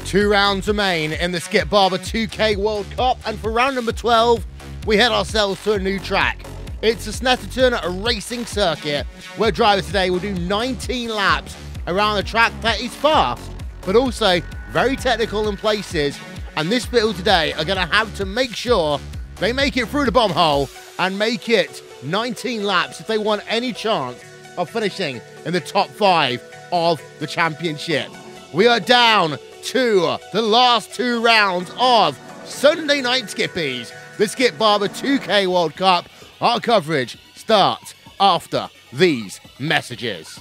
Two rounds remain in the Skip Barber 2K World Cup, and for round number 12, we head ourselves to a new track. It's the Snetterton racing circuit, where drivers today will do 19 laps around a track that is fast, but also very technical in places. And this field today are going to have to make sure they make it through the bomb hole and make it 19 laps if they want any chance of finishing in the top 5 of the championship. We are down to the last 2 rounds of Sunday Night Skippies, the Skip Barber 2K World Cup. Our coverage starts after these messages.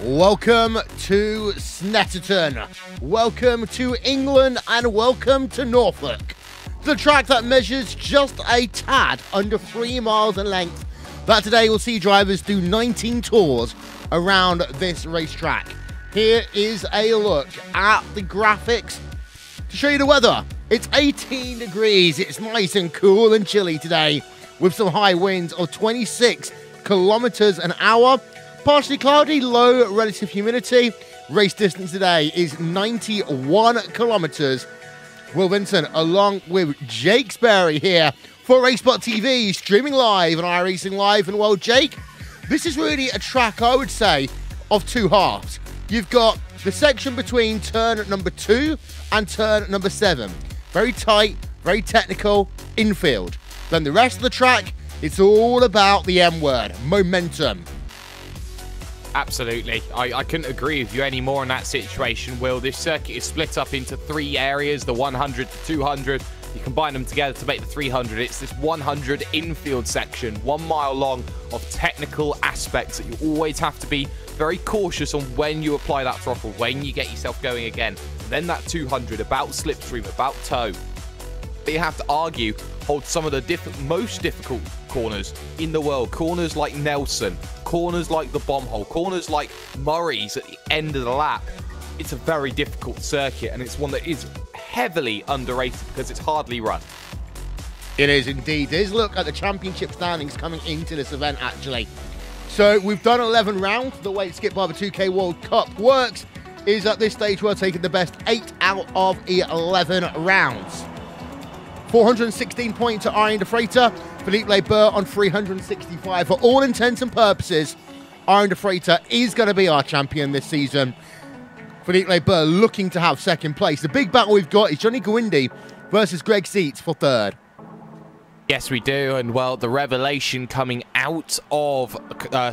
Welcome to Snetterton, welcome to England, and welcome to Norfolk. The track that measures just a tad under 3 miles in length, that today will see drivers do 19 tours around this racetrack. Here is a look at the graphics to show you the weather. It's 18 degrees, it's nice and cool and chilly today, with some high winds of 26 kilometers an hour. Partially cloudy, low relative humidity. Race distance today is 91 kilometers. Will Vinson along with Jake Sperry here for RaceSpotTV, streaming live on iRacing Live. And well, Jake, this is really a track, I would say, of 2 halves. You've got the section between turn number 2 and turn number 7. Very tight, very technical, infield. Then the rest of the track, it's all about the M word, momentum. Absolutely. I couldn't agree with you any more in that situation, Will. This circuit is split up into 3 areas, the 100, the 200. You combine them together to make the 300. It's this 100 infield section, 1 mile long, of technical aspects that you always have to be very cautious on when you apply that throttle, when you get yourself going again. And then that 200, about slipstream, about toe. But you have to argue, holds some of the most difficult corners in the world. Corners like Nelson, corners like the bomb hole, corners like Murray's at the end of the lap. It's a very difficult circuit, and it's one that is heavily underrated because it's hardly run. It is indeed. There's a look at the championship standings coming into this event, actually. So we've done 11 rounds. The way Skip Barber 2K World Cup works is at this stage we're taking the best 8 out of 11 rounds. 416 points to Arjen de Freitas, Philippe Labeur on 365. For all intents and purposes, Arjen de Freitas is going to be our champion this season. Philippe Labeur looking to have second place. The big battle we've got is Johnny Guindi versus Greg Seitz for third. Yes, we do. And, well, the revelation coming out of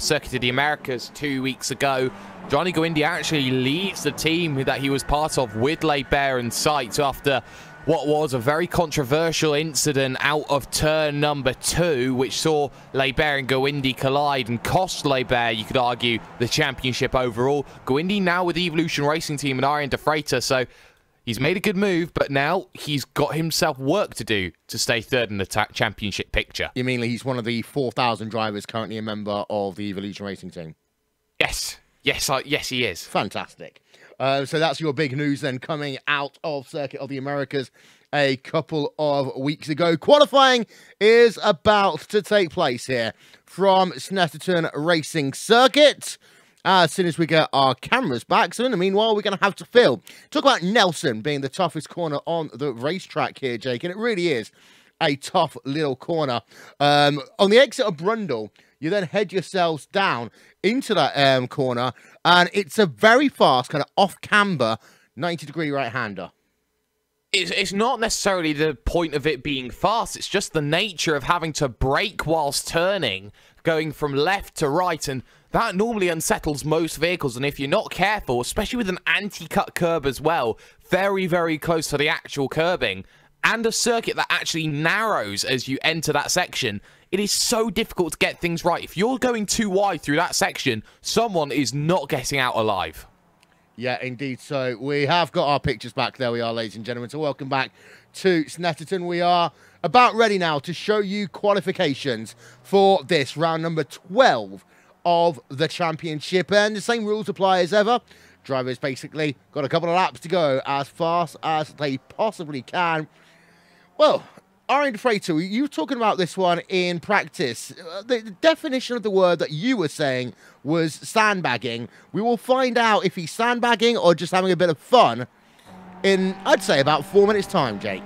Circuit of the Americas 2 weeks ago, Johnny Guindi actually leaves the team that he was part of with Labeur and Seitz after what was a very controversial incident out of turn number 2, which saw Labeur and Guindi collide and cost Labeur, you could argue, the championship overall. Guindi now with the Evolution Racing Team and Arjen de Freitas, so he's made a good move, but now he's got himself work to do to stay third in the championship picture. You mean he's one of the 4,000 drivers currently a member of the Evolution Racing Team? Yes. Yes, he is. Fantastic. So that's your big news then coming out of Circuit of the Americas a couple of weeks ago. Qualifying is about to take place here from Snetterton Racing Circuit. As soon as we get our cameras back. So in the meanwhile, we're going to have to film. Talk about Nelson being the toughest corner on the racetrack here, Jake. And it really is a tough little corner. On the exit of Brundle, you then head yourselves down into that corner, and it's a very fast kind of off-camber 90-degree right-hander. It's not necessarily the point of it being fast. It's just the nature of having to brake whilst turning, going from left to right, and that normally unsettles most vehicles. And if you're not careful, especially with an anti-cut curb as well, very, very close to the actual curbing, and a circuit that actually narrows as you enter that section, it is so difficult to get things right. If you're going too wide through that section, someone is not getting out alive. Yeah, indeed. So we have got our pictures back. There we are, ladies and gentlemen. So welcome back to Snetterton. We are about ready now to show you qualifications for this round number 12 of the championship. And the same rules apply as ever. Drivers basically got a couple of laps to go as fast as they possibly can. Well, Arjen de Freitas, you were talking about this one in practice. The definition of the word that you were saying was sandbagging. We will find out if he's sandbagging or just having a bit of fun in, I'd say, about 4 minutes' time, Jake.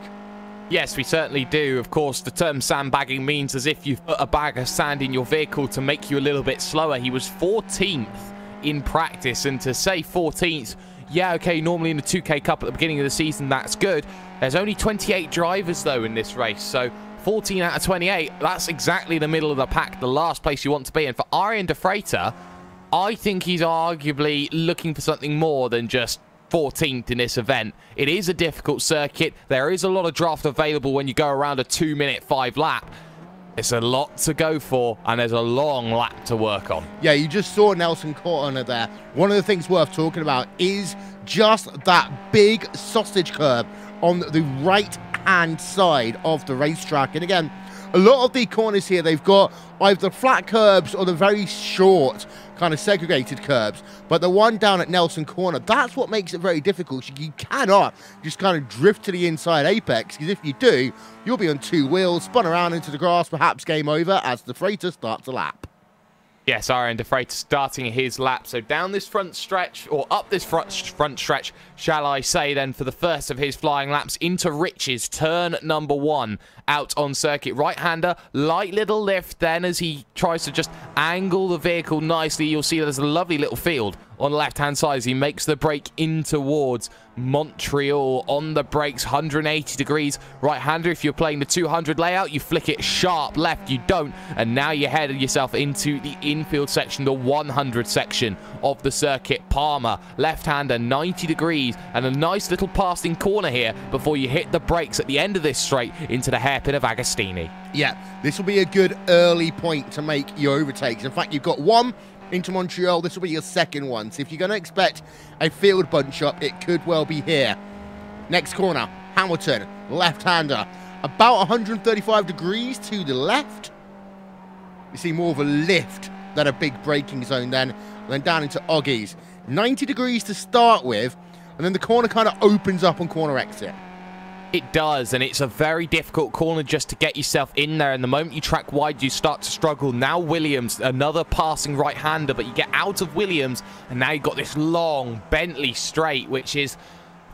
Yes, we certainly do. Of course, the term sandbagging means as if you've put a bag of sand in your vehicle to make you a little bit slower. He was 14th in practice, and to say 14th, yeah, okay, normally in the 2K Cup at the beginning of the season, that's good. There's only 28 drivers, though, in this race, so 14 out of 28, that's exactly the middle of the pack, the last place you want to be. And for Arjen de Freitas, I think he's arguably looking for something more than just 14th in this event. It is a difficult circuit. There is a lot of draft available when you go around a 2-minute 5-lap. It's a lot to go for, and there's a long lap to work on. Yeah, you just saw Nelson Corner there. One of the things worth talking about is just that big sausage curb on the right-hand side of the racetrack. And again, a lot of the corners here, they've got either flat curbs or the very short kind of segregated curbs. But the one down at Nelson Corner, that's what makes it very difficult. You cannot just kind of drift to the inside apex, because if you do, you'll be on two wheels, spun around into the grass, perhaps game over as the Freitas starts a lap. Yes, Arjen de Freitas starting his lap. So down this front stretch, or up this front stretch, shall I say then, for the first of his flying laps into Rich's turn number 1 out on circuit. Right-hander, light little lift then as he tries to just angle the vehicle nicely. You'll see there's a lovely little field on the left-hand side as he makes the break in towards Montreal on the brakes, 180 degrees. Right-hander, if you're playing the 200 layout, you flick it sharp left, you don't, and now you're headed yourself into the infield section, the 100 section of the circuit. Palmer, left-hander, 90 degrees, and a nice little passing corner here before you hit the brakes at the end of this straight into the hairpin of Agostini. Yeah, this will be a good early point to make your overtakes. In fact, you've got one into Montreal. This will be your second one. So if you're going to expect a field bunch up, it could well be here. Next corner, Hamilton, left-hander, about 135 degrees to the left. You see more of a lift than a big braking zone then. And then down into Oggies. 90 degrees to start with, and then the corner kind of opens up on corner exit. It does, and it's a very difficult corner just to get yourself in there. And the moment you track wide, you start to struggle. Now Williams, another passing right-hander, but you get out of Williams, and now you've got this long Bentley straight, which is,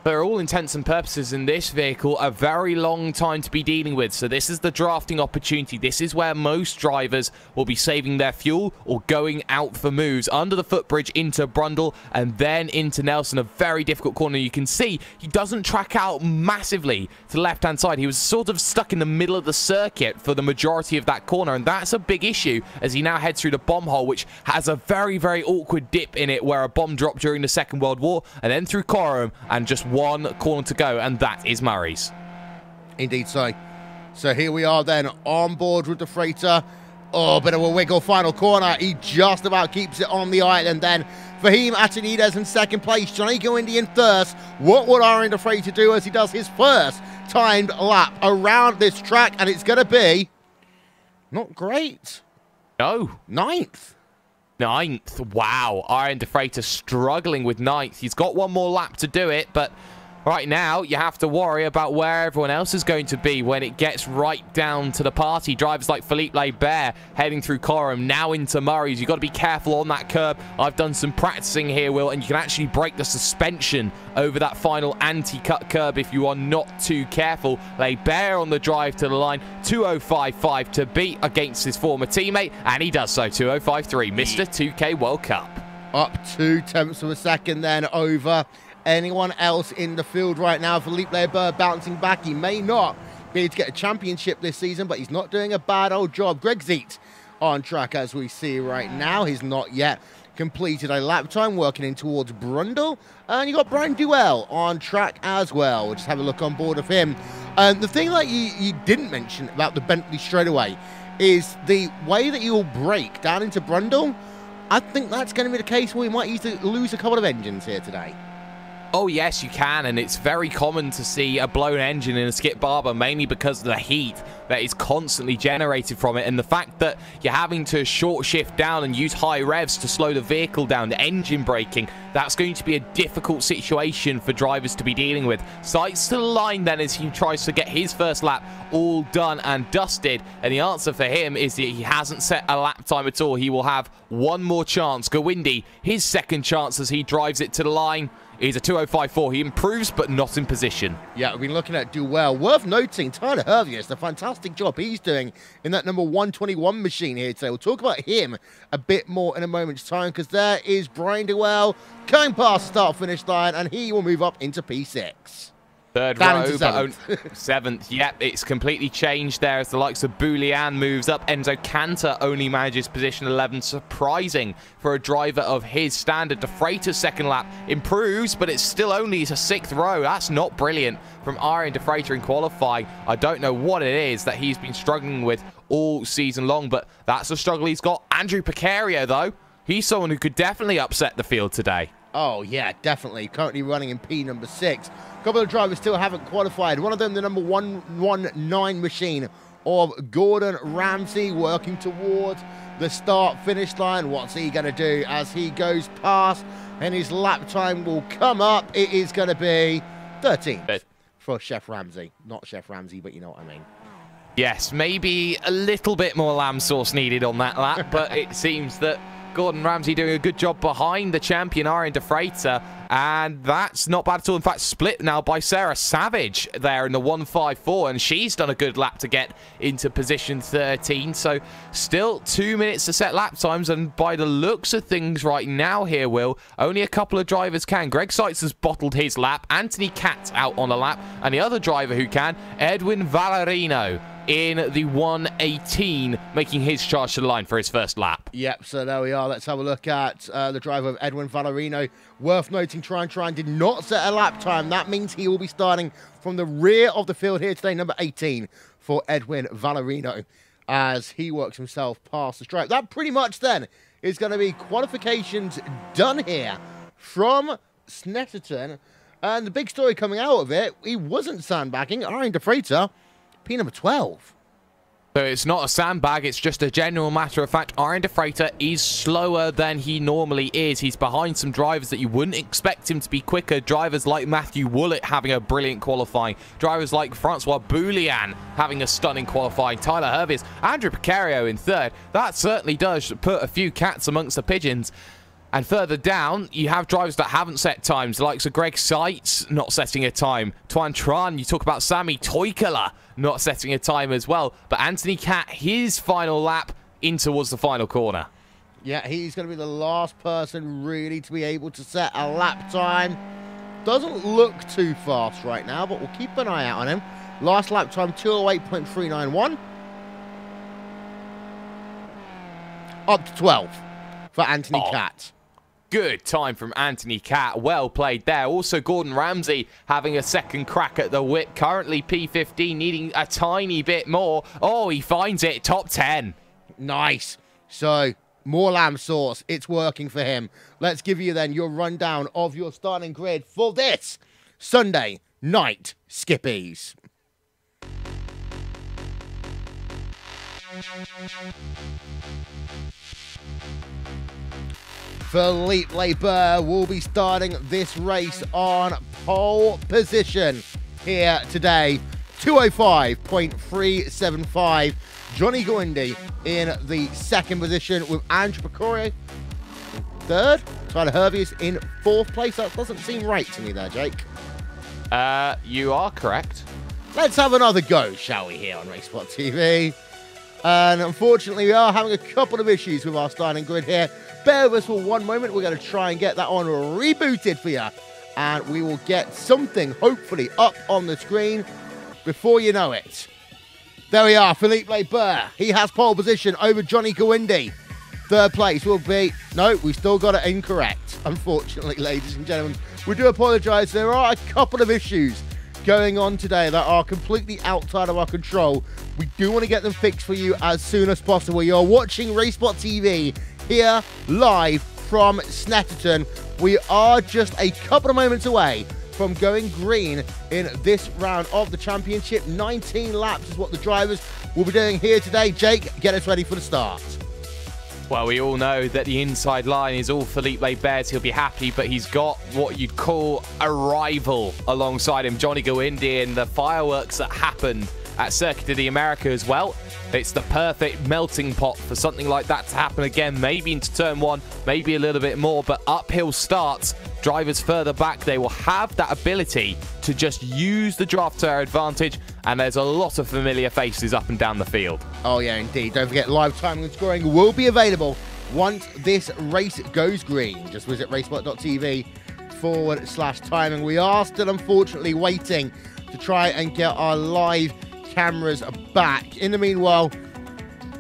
for all intents and purposes in this vehicle, a very long time to be dealing with. So this is the drafting opportunity. This is where most drivers will be saving their fuel or going out for moves. Under the footbridge into Brundle and then into Nelson. A very difficult corner. You can see he doesn't track out massively to the left-hand side. He was sort of stuck in the middle of the circuit for the majority of that corner, and that's a big issue as he now heads through the bomb hole, which has a very, very awkward dip in it where a bomb dropped during the Second World War, and then through Coram, and just one corner to go, and that is Murray's. Indeed so. So here we are then on board with the freighter. Oh, bit of a wiggle, final corner. He just about keeps it on the island then. Fahim Atanides in second place. Johnny Goindi in third. What would Aaron the Freighter do as he does his first timed lap around this track? And it's going to be not great. No. Ninth. Wow. Aaron de Freighter struggling with ninth. He's got one more lap to do it, but right now, you have to worry about where everyone else is going to be when it gets right down to the party. Drivers like Philippe Laibert heading through Coram, now into Murray's. You've got to be careful on that curb. I've done some practicing here, Will, and you can actually break the suspension over that final anti-cut curb if you are not too careful. Laibert on the drive to the line, 2:05.5 to beat against his former teammate, and he does so, 2:05.3. Mr. 2K World Cup. Up 0.2 of a second then over anyone else in the field right now. Philippe Laibert bouncing back. He may not be able to get a championship this season, but he's not doing a bad old job. Greg Zeet on track as we see right now. He's not yet completed a lap time, working in towards Brundle. And you got Brian Duell on track as well. We'll just have a look on board of him. The thing that you didn't mention about the Bentley straightaway is the way that you'll brake down into Brundle. I think that's going to be the case where we might lose a couple of engines here today. Oh, yes, you can, and it's very common to see a blown engine in a Skip Barber, mainly because of the heat that is constantly generated from it, and the fact that you're having to short shift down and use high revs to slow the vehicle down, the engine braking, that's going to be a difficult situation for drivers to be dealing with. Sights to the line then as he tries to get his first lap all done and dusted, and the answer for him is that he hasn't set a lap time at all. He will have one more chance. Goindi, his second chance as he drives it to the line. He's a 2:05.4. He improves, but not in position. Yeah, we've been looking at Duell. Worth noting, Tyler Hervius, the fantastic job he's doing in that number 121 machine here today. We'll talk about him a bit more in a moment's time, because there is Brian Duell coming past the start-finish line, and he will move up into P6. Third row, but seventh. Yep, it's completely changed there as the likes of Boulian moves up. Enzo Cantor only manages position 11. Surprising for a driver of his standard. De Freighter's second lap improves, but it's still only a sixth row. That's not brilliant from Aaron De Freighter in qualifying. I don't know what it is that he's been struggling with all season long, but that's the struggle he's got. Andrew Picario, though, he's someone who could definitely upset the field today. Oh, yeah, definitely. Currently running in P number 6. A couple of drivers still haven't qualified. One of them, the number 119 machine of Gordon Ramsay, working towards the start-finish line. What's he going to do as he goes past? And his lap time will come up. It is going to be 13th for Chef Ramsay. Not Chef Ramsay, but you know what I mean. Yes, maybe a little bit more lamb sauce needed on that lap, but it seems that Gordon Ramsay doing a good job behind the champion, Aaron De Freighter, and that's not bad at all. In fact, split now by Sarah Savage there in the 1:54, and she's done a good lap to get into position 13. So still 2 minutes to set lap times, and by the looks of things right now here, Will, only a couple of drivers can. Greg Seitz has bottled his lap, Anthony Katz out on a lap, and the other driver who can, Edwin Valerino, in the 1:18, making his charge to the line for his first lap. Yep, so there we are. Let's have a look at the driver of Edwin Valerino. Worth noting, Trine did not set a lap time. That means he will be starting from the rear of the field here today, number 18 for Edwin Valerino, as he works himself past the stripe. That pretty much then is going to be qualifications done here from Snetterton. And the big story coming out of it, he wasn't sandbagging. Aaron De Freighter, P number 12. So it's not a sandbag, it's just a general matter of fact. Arjen de Freitas is slower than he normally is. He's behind some drivers that you wouldn't expect him to be quicker. Drivers like Matthew Woolett having a brilliant qualifying. Drivers like Francois Boulian having a stunning qualifying. Tyler Hervius, Andrew Picario in third. That certainly does put a few cats amongst the pigeons. And further down, you have drivers that haven't set times, the likes of Greg Seitz not setting a time. Tuan Tran, you talk about Sami Toikala not setting a time as well. But Anthony Cat, his final lap in towards the final corner. Yeah, he's going to be the last person really to be able to set a lap time. Doesn't look too fast right now, but we'll keep an eye out on him. Last lap time, 2:08.391. Up to 12 for Anthony Cat. Good time from Anthony Cat. Well played there. Also, Gordon Ramsay having a second crack at the whip. Currently P15, needing a tiny bit more. Oh, he finds it. Top 10. Nice. So, more lamb sauce. It's working for him. Let's give you then your rundown of your starting grid for this Sunday night skippies. Philippe Labeur will be starting this race on pole position here today. 2:05.375. Johnny Guindi in the second position with Andrew Picario in third. Tyler Hervius in fourth place. That doesn't seem right to me there, Jake. You are correct. Let's have another go, shall we, here on RaceSpotTV. And unfortunately, we are having a couple of issues with our starting grid here. Bear with us for one moment. We're going to try and get that one rebooted for you. And we will get something, hopefully, up on the screen before you know it. There we are, Philippe Labeur. He has pole position over Johnny Guindi. Third place will be... No, we still got it incorrect, unfortunately, ladies and gentlemen. We do apologise. There are a couple of issues going on today that are completely outside of our control. We do want to get them fixed for you as soon as possible. You're watching RaceSpotTV here live from Snetterton. We are just a couple of moments away from going green in this round of the championship. 19 laps is what the drivers will be doing here today. Jake, get us ready for the start. Well, we all know that the inside line is all Philippe Labeur's. He'll be happy, but he's got what you'd call a rival alongside him, Johnny Guindi, and the fireworks that happened at Circuit of the Americas. Well, it's the perfect melting pot for something like that to happen again, maybe into turn one, maybe a little bit more, but uphill starts. Drivers further back, they will have that ability to just use the draft to their advantage, and there's a lot of familiar faces up and down the field. Oh yeah, indeed. Don't forget, live timing and scoring will be available once this race goes green. Just visit racespot.tv/timing. We are still unfortunately waiting to try and get our live cameras back. In the meanwhile,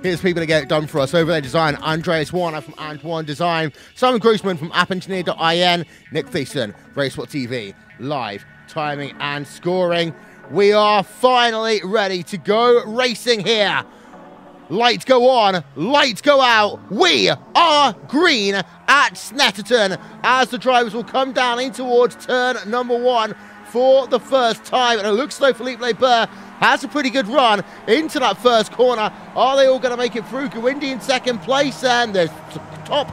here's people to get it done for us. Over there, design, Andreas Warner from And1 Design, Simon Grossman from AppEngineer.in, Nick Thiessen, RaceSpotTV, live timing and scoring. We are finally ready to go racing here. Lights go on, lights go out. We are green at Snetterton as the drivers will come down in towards turn number one for the first time. And it looks like Philippe Labeur has a pretty good run into that first corner. Are they all going to make it through? Guindi in second place, and the top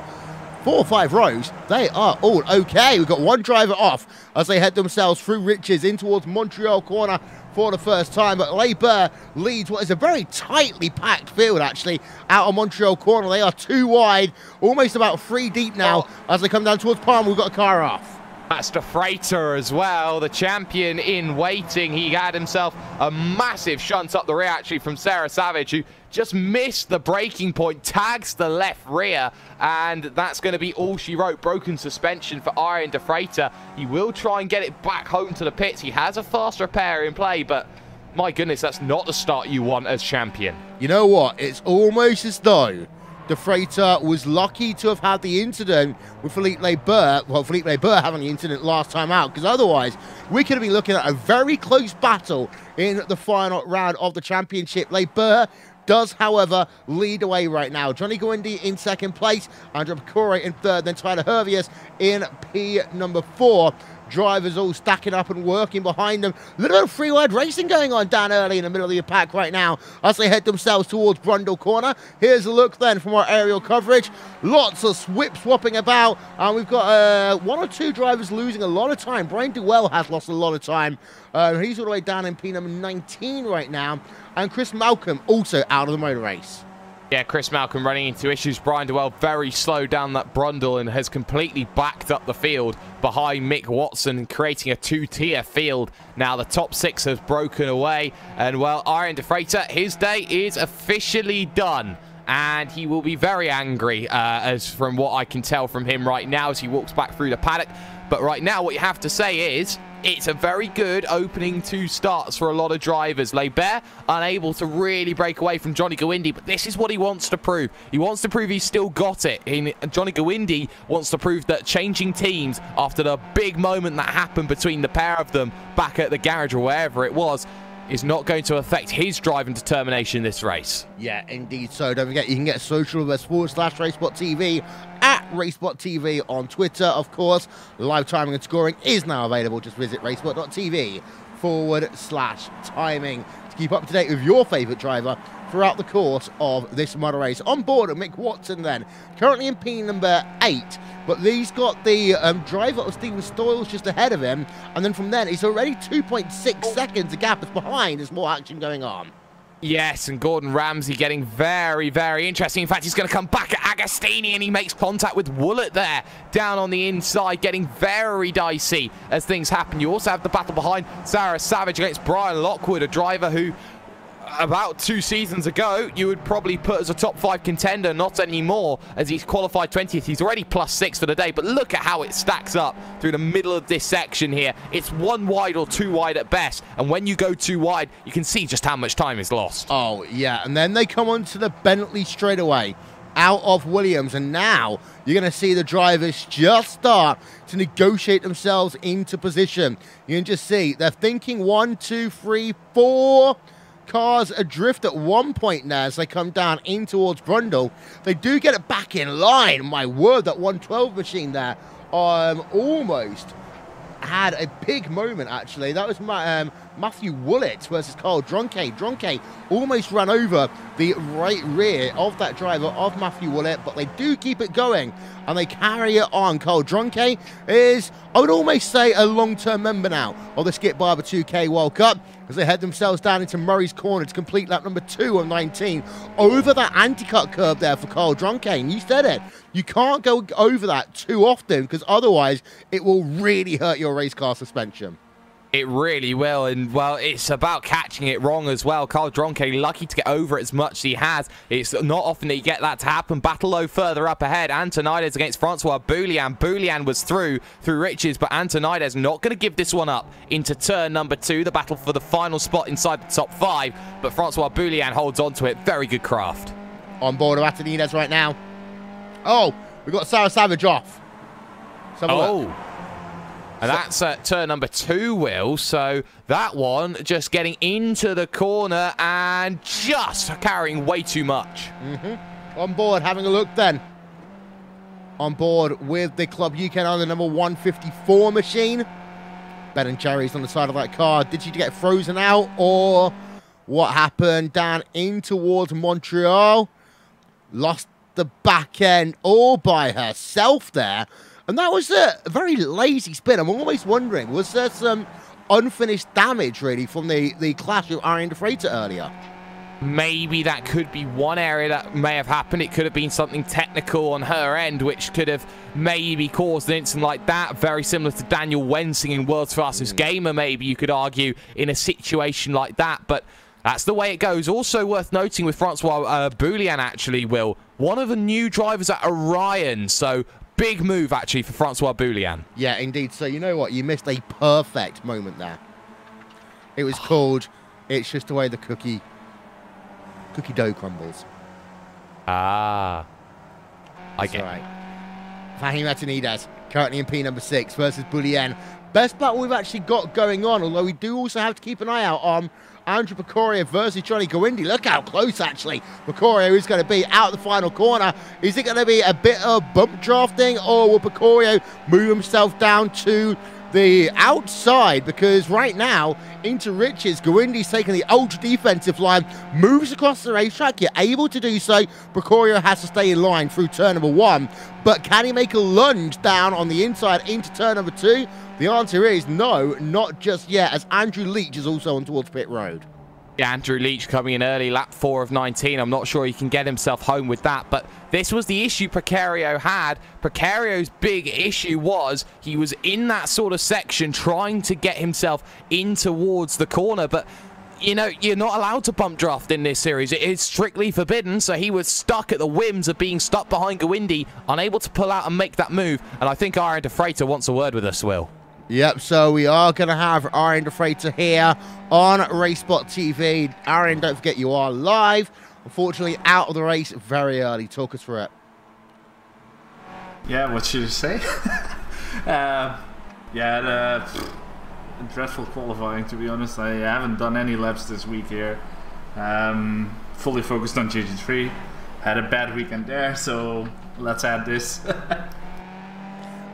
4 or 5 rows, they are all okay. We've got one driver off as they head themselves through Riches in towards Montreal corner for the first time. But Labeur leads what is a very tightly packed field, actually, out of Montreal corner. They are 2 wide, almost about 3 deep now as they come down towards Palm. We've got a car off. That's de Freitas as well, the champion in waiting. He had himself a massive shunt up the rear, actually, from Sarah Savage, who just missed the braking point, tags the left rear, and that's going to be all she wrote. Broken suspension for Arjen de Freitas. He will try and get it back home to the pits. He has a fast repair in play, but my goodness, that's not the start you want as champion. You know what? It's almost as though de Freitas was lucky to have had the incident with Philippe Labeur. Well, Philippe Labeur having the incident last time out, because otherwise we could have been looking at a very close battle in the final round of the championship. Labeur does, however, lead away right now. Johnny Guindi in second place, Andrew Picario in third, then Tyler Hervius in P number 4. drivers all stacking up and working behind them. A little bit of free-wide racing going on down early in the middle of the pack right now as they head themselves towards Brundle Corner. Here's a look then from our aerial coverage. Lots of whip-swapping about, and we've got one or two drivers losing a lot of time. Brian Duell has lost a lot of time. He's all the way down in P number 19 right now, and Chris Malcolm also out of the motor race. Yeah, Chris Malcolm running into issues. Brian Duell very slow down that Brundle and has completely backed up the field behind Mick Watson, creating a two-tier field. Now the top 6 has broken away, and well, Iron Defrater, his day is officially done. And he will be very angry, as from what I can tell from him right now as he walks back through the paddock. But right now, what you have to say is, it's a very good opening 2 starts for a lot of drivers. Lebert unable to really break away from Johnny Gawindi, but this is what he wants to prove. He wants to prove he's still got it. Johnny Gawindi wants to prove that changing teams after the big moment that happened between the pair of them back at the garage or wherever it was is not going to affect his drive and determination in this race. Yeah, indeed so. Don't forget, you can get social with us /RaceSpotTV at RaceSpotTV on Twitter, of course. Live timing and scoring is now available. Just visit RaceSpot.tv/timing to keep up to date with your favourite driver throughout the course of this motor race. On board at Mick Watson then, currently in P number 8, but he's got the driver of Stephen Stoyles just ahead of him, and then from then he's already 2.6 seconds, the gap is behind. There's more action going on. Yes, and Gordon Ramsay getting very, very interesting. In fact, he's going to come back at Agostini, and he makes contact with Woollett there, down on the inside, getting very dicey as things happen. You also have the battle behind Sarah Savage against Brian Lockwood, a driver who, about 2 seasons ago, you would probably put as a top 5 contender, not anymore, as he's qualified 20th. He's already +6 for the day, but look at how it stacks up through the middle of this section here. It's 1 wide or 2 wide at best, and when you go 2 wide, you can see just how much time is lost. Oh, yeah, and then they come onto the Bentley straightaway out of Williams, and now you're going to see the drivers just start to negotiate themselves into position. You can just see they're thinking 1, 2, 3, 4 cars adrift at one point now as they come down in towards Brundle. They do get it back in line. My word, that 112 machine there almost had a big moment, actually. That was Matthew Woollett versus Carl Dronke. Dronke almost ran over the right rear of that driver of Matthew Woollett, but they do keep it going and they carry it on. Carl Dronke is, I would almost say, a long-term member now of the Skip Barber 2K World Cup as they head themselves down into Murray's Corner to complete lap number 2 of 19 over that anti-cut curb there for Carl Dronke. And you said it, you can't go over that too often because otherwise it will really hurt your race car suspension. It really will, and well, it's about catching it wrong as well. Carl Dronke lucky to get over it as much as he has. It's not often that you get that to happen. Battle low further up ahead. Antonides against Francois Boulian. Boulian was through Riches, but Antonides not going to give this one up into turn number 2. The battle for the final spot inside the top 5, but Francois Boulian holds on to it. Very good craft. On board of Antonides right now. Oh, we've got Sarah Savage off. And that's at turn number 2, Will. So that one just getting into the corner and just carrying way too much. On board, having a look then. On board with the Club UK on the number 154 machine. Ben & Jerry's on the side of that car. Did she get frozen out or what happened? Down in towards Montreal. Lost the back end all by herself there. And that was a very lazy spin. I'm always wondering, was there some unfinished damage, really, from the clash with Ariane de Freitas earlier? Maybe that could be one area that may have happened. It could have been something technical on her end, which could have maybe caused an incident like that. Very similar to Daniel Wensing in World's Fastest Gamer, maybe you could argue, in a situation like that. But that's the way it goes. Also worth noting with Francois Boulian, actually, Will, one of the new drivers at Orion. So big move, actually, for Francois Boulian. Yeah, indeed. So you know what? You missed a perfect moment there. It was called, it's just the way the cookie dough crumbles. Ah. I get it. Right. Fahim Antonides, currently in P number 6 versus Boulian. Best battle we've actually got going on, although we do also have to keep an eye out on Andrew Pecorio versus Johnny Gawindi. Look how close, actually, Pecorio is going to be out the final corner. Is it going to be a bit of bump drafting, or will Pecorio move himself down to the outside, because right now into Riches, Gawindi's taking the ultra defensive line, moves across the racetrack. You're able to do so. Precorio has to stay in line through turn number 1, but can he make a lunge down on the inside into turn number 2? The answer is no, not just yet, as Andrew Leach is also on towards pit road. Yeah, Andrew Leach coming in early, lap 4 of 19. I'm not sure he can get himself home with that, but this was the issue Precario had. Precario's big issue was he was in that sort of section trying to get himself in towards the corner, but you know, you're not allowed to bump draft in this series. It is strictly forbidden, so he was stuck at the whims of being stuck behind Gawindi, unable to pull out and make that move, and I think Arian De Freitas wants a word with us, Will. Yep, so we are going to have Arian De Freitas here on RaceSpotTV. Arian, don't forget you are live. Unfortunately, out of the race very early. Talk us through it. Yeah, what should I say? Yeah, dreadful qualifying, to be honest. I haven't done any laps this week here. Fully focused on GT3. Had a bad weekend there, so let's add this.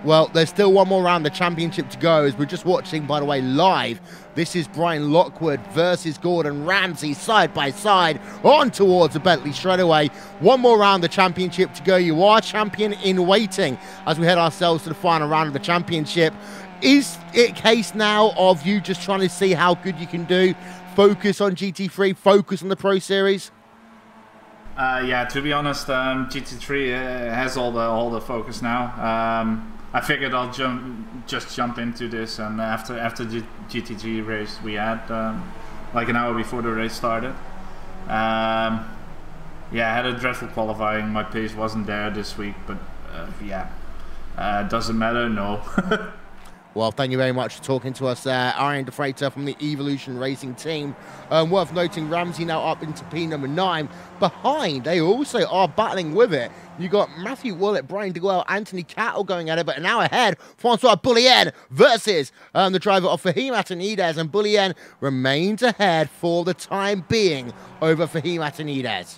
Well, there's still one more round of the championship to go, as we're just watching, by the way, live. This is Brian Lockwood versus Gordon Ramsay, side by side, on towards the Bentley straightaway. One more round of the championship to go. You are champion in waiting as we head ourselves to the final round of the championship. Is it a case now of you just trying to see how good you can do? Focus on GT3, focus on the Pro Series? Yeah, to be honest, GT3 has all the focus now. I figured I'll just jump into this, and after the GT3 race we had like an hour before the race started. Yeah, I had a dreadful qualifying. My pace wasn't there this week, but yeah, doesn't matter. No. Well, thank you very much for talking to us there. Arian De Freitas from the Evolution Racing team. Worth noting, Ramsey now up into P number 9. Behind, they also are battling with it. You got Matthew Willett, Brian DeGuel, Anthony Cattle going at it, but now ahead, Francois Boulien versus the driver of Fahim Atanides, and Boulien remains ahead for the time being over Fahim Atanides.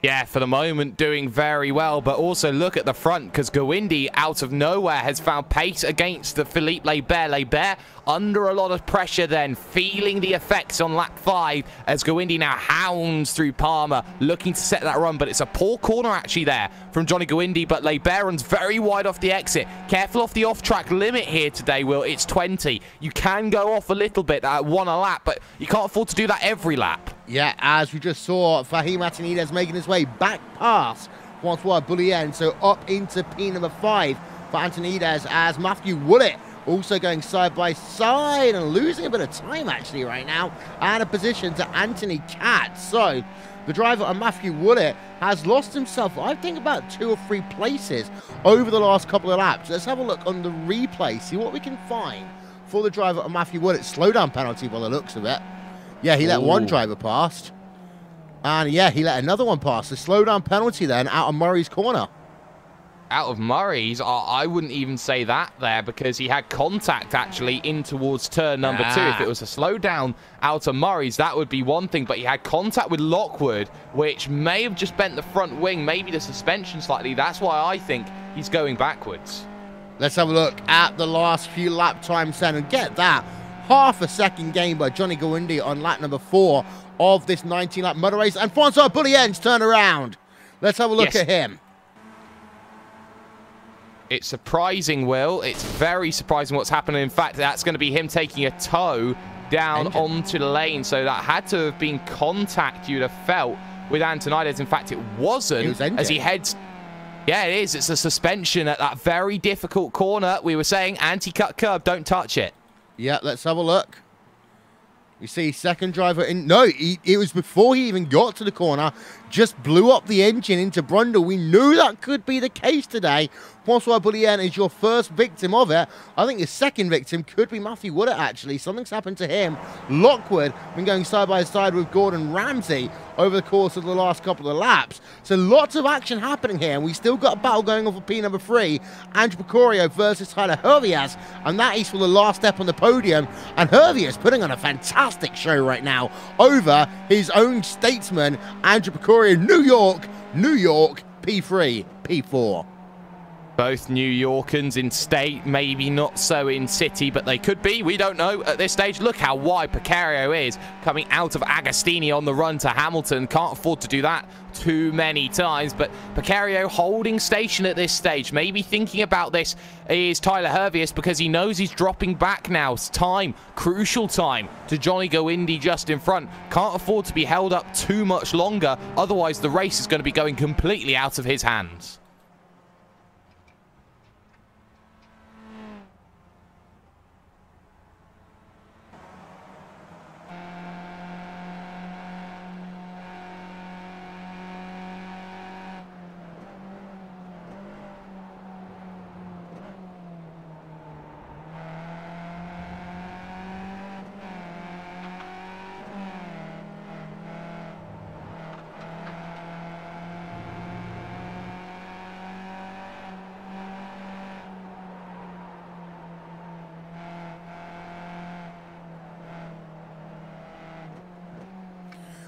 Yeah, for the moment, doing very well, but also look at the front, because Gawindi, out of nowhere, has found pace against the Philippe Lebert. Lebert under a lot of pressure then, feeling the effects on lap 5, as Gawindi now hounds through Palmer, looking to set that run, but it's a poor corner actually there from Johnny Gawindi, but Lebert runs very wide off the exit. Careful off the off-track limit here today, Will. It's 20. You can go off a little bit at 1 a lap, but you can't afford to do that every lap. Yeah, as we just saw, Fahim Atanides making his way back past Francois Boulien, so up into P number 5 for Atanides, as Matthew Willett also going side by side and losing a bit of time actually right now, out of position to Anthony Katz. So the driver of Matthew Willett has lost himself, I think, about 2 or 3 places over the last couple of laps. Let's have a look on the replay, see what we can find for the driver of Matthew Willett. Slowdown penalty by the looks of it. Yeah, he let one driver past. And yeah, he let another one pass. The slowdown penalty then out of Murray's corner. Out of Murray's, I wouldn't even say that there, because he had contact actually in towards turn number 2. If it was a slowdown out of Murray's, that would be one thing, but he had contact with Lockwood, which may have just bent the front wing, maybe the suspension slightly. That's why I think he's going backwards. Let's have a look at the last few lap times then, and get that. Half a second gain by Johnny Gawindi on lap number 4 of this 19-lap motor race. And Francois Boulien's turn around. Let's have a look at him. It's surprising, Will. It's very surprising what's happening. In fact, that's going to be him taking a toe down onto the lane. So that had to have been contact you'd have felt with Antonides. In fact, it wasn't, as he heads... Yeah, it is. It's a suspension at that very difficult corner. We were saying anti-cut curb, don't touch it. Yeah, let's have a look. You see, second driver in... No, it was before he even got to the corner. Just blew up the engine into Brundle. We knew that could be the case today. Francois Boulien is your first victim of it. I think your second victim could be Matthew Willett, actually. Something's happened to him. Lockwood been going side by side with Gordon Ramsay over the course of the last couple of laps. So lots of action happening here, and we still got a battle going on for P number 3. Andrew Precorio versus Tyler Hervias, and that is for the last step on the podium. And Hervias putting on a fantastic show right now over his own statesman, Andrew Precorio. New York, P3, P4. Both New Yorkans in state, maybe not so in city, but they could be. We don't know at this stage. Look how wide Precario is coming out of Agostini on the run to Hamilton. Can't afford to do that too many times, but Precario holding station at this stage. Maybe thinking about this is Tyler Hervius because he knows he's dropping back now. It's time, crucial time, to Johnny Go-Indy just in front. Can't afford to be held up too much longer, otherwise the race is going to be going completely out of his hands.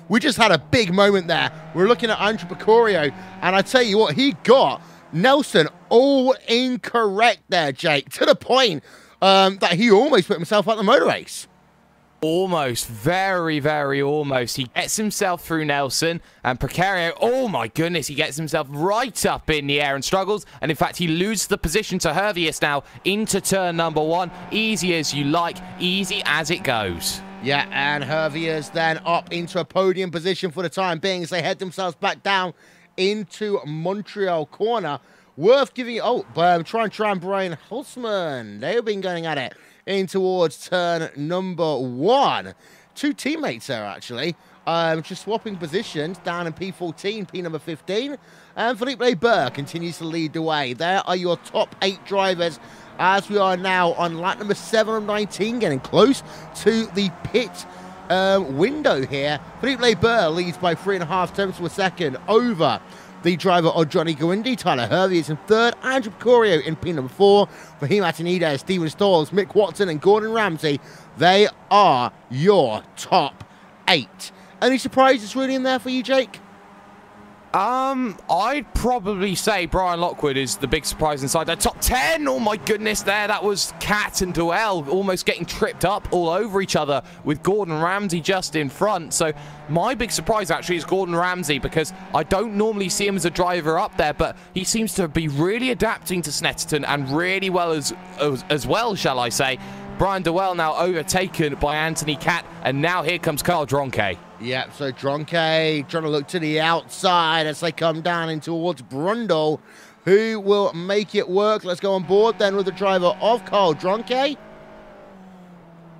We just had a big moment there. We're looking at Andrew Precario, and I tell you what, he got Nelson all incorrect there, Jake, to the point that he almost put himself out the motor race. Almost, very, very almost. He gets himself through Nelson, and Precario, oh my goodness, he gets himself right up in the air and struggles, and in fact he loses the position to Hervius now into turn number 1. Easy as you like, easy as it goes. Yeah, and Hervius then up into a podium position for the time being as they head themselves back down into Montreal corner. Worth giving, try and Brian Holtzman. They've been going at it in towards turn number 1. Two teammates there, actually. Just swapping positions down in P14, P number 15. And Philippe Burr continues to lead the way. There are your top 8 drivers as we are now on lap number 7 of 19, getting close to the pit window here. Philippe Burr leads by 3.5 tenths of a second over the driver of Johnny Go-Indy. Tyler Hervius in 3rd, Andrew Precario in P number 4, Fahim Atanides, Steven Stalls, Mick Watson and Gordon Ramsay. They are your top 8. Any surprises really in there for you, Jake? I'd probably say Brian Lockwood is the big surprise inside that top 10. Oh my goodness, that was Cat and Duell almost getting tripped up all over each other with Gordon Ramsay just in front. So my big surprise actually is Gordon Ramsay, because I don't normally see him as a driver up there, but he seems to be really adapting to Snetterton and really well as well, shall I say. Brian Duell now overtaken by Anthony Cat, and now here comes Carl Dronke. Yep, so Dronke trying to look to the outside as they come down in towards Brundle. Who will make it work? Let's go on board then with the driver of Carl Dronke.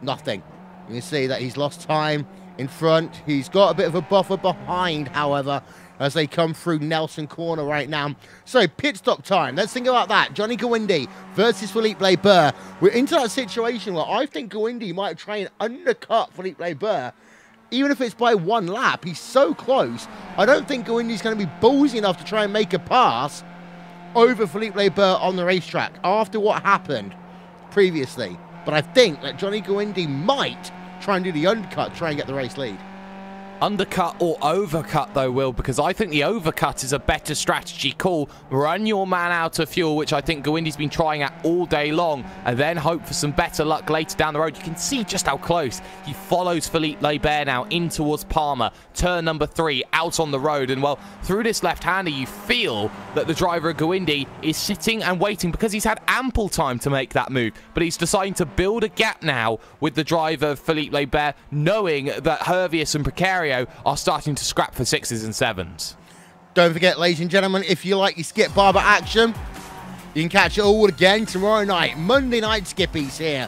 Nothing. You can see that he's lost time in front. He's got a bit of a buffer behind, however, as they come through Nelson Corner right now. So, pit stop time. Let's think about that. Johnny Go-Indy versus Philippe Burr. We're into that situation where I think Go-Indy might try and undercut Philippe Burr. Even if it's by 1 lap, he's so close. I don't think Go-Indy's going to be ballsy enough to try and make a pass over Philippe Burr on the racetrack after what happened previously. But I think that Johnny Go-Indy might try and do the undercut, try and get the race lead. Undercut or overcut though, Will, because I think the overcut is a better strategy call. Run your man out of fuel, which I think Go-Indy's been trying at all day long, and then hope for some better luck later down the road. You can see just how close he follows Philippe Burr now in towards Palmer. Turn number 3 out on the road, and well, through this left-hander you feel that the driver of Go-Indy is sitting and waiting because he's had ample time to make that move, but he's deciding to build a gap now with the driver of Philippe Burr, knowing that Hervius and Precario are starting to scrap for 6s and 7s. Don't forget, ladies and gentlemen, if you like your Skip Barber action, you can catch it all again tomorrow night. Monday night Skippies here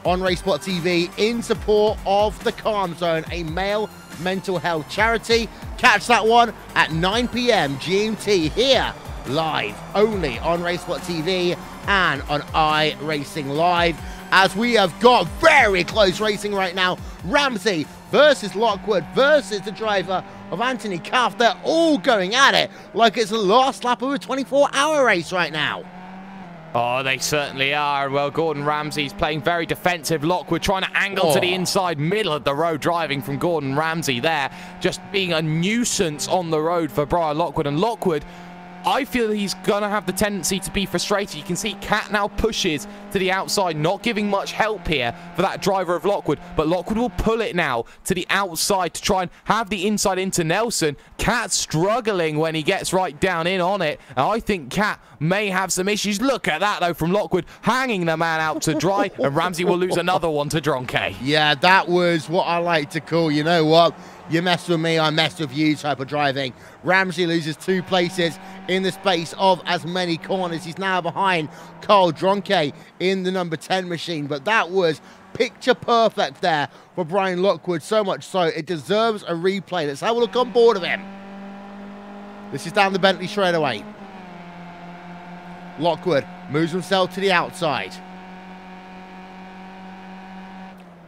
on RaceSpotTV in support of the Calm Zone, a male mental health charity. Catch that one at 9 p.m. GMT here, live only on RaceSpotTV and on iRacing Live, as we have got very close racing right now. Ramsey versus Lockwood versus the driver of Anthony Caff. They're all going at it like it's the last lap of a 24-hour race right now. Oh, they certainly are. Well, Gordon Ramsay's playing very defensive. Lockwood trying to angle to the inside, middle of the road driving from Gordon Ramsay there. Just being a nuisance on the road for Brian Lockwood. And Lockwood I feel he's going to have the tendency to be frustrated. You can see Cat now pushes to the outside, not giving much help here for that driver of Lockwood. But Lockwood will pull it now to the outside to try and have the inside into Nelson. Cat struggling when he gets right down in on it. And I think Cat may have some issues. Look at that, though, from Lockwood, hanging the man out to dry. And Ramsey will lose another one to Dronke. Yeah, that was what I like to call, you know what? You mess with me, I mess with you type of driving. Ramsey loses 2 places in the space of as many corners. He's now behind Carl Dronke in the number 10 machine. But that was picture perfect there for Brian Lockwood. So much so, it deserves a replay. Let's have a look on board of him. This is down the Bentley straight away. Lockwood moves himself to the outside.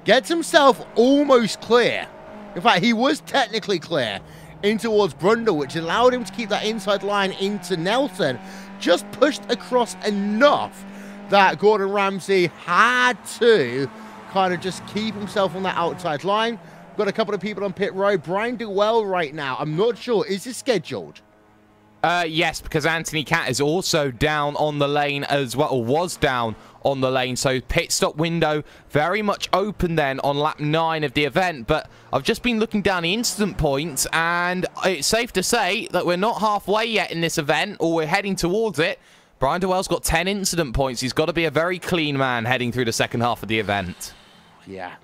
Gets himself almost clear. In fact, he was technically clear in towards Brundle, which allowed him to keep that inside line into Nelson. Just pushed across enough that Gordon Ramsay had to kind of just keep himself on that outside line. Got a couple of people on pit road. Brian Duell right now. I'm not sure. Is this scheduled? Yes, because Anthony Cat is also down on the lane as well, or was down on the lane. So pit stop window very much open then on lap 9 of the event. But I've just been looking down the incident points, and it's safe to say that we're not halfway yet in this event, or we're heading towards it. Brian Duell's got 10 incident points. He's got to be a very clean man heading through the second half of the event. Yeah.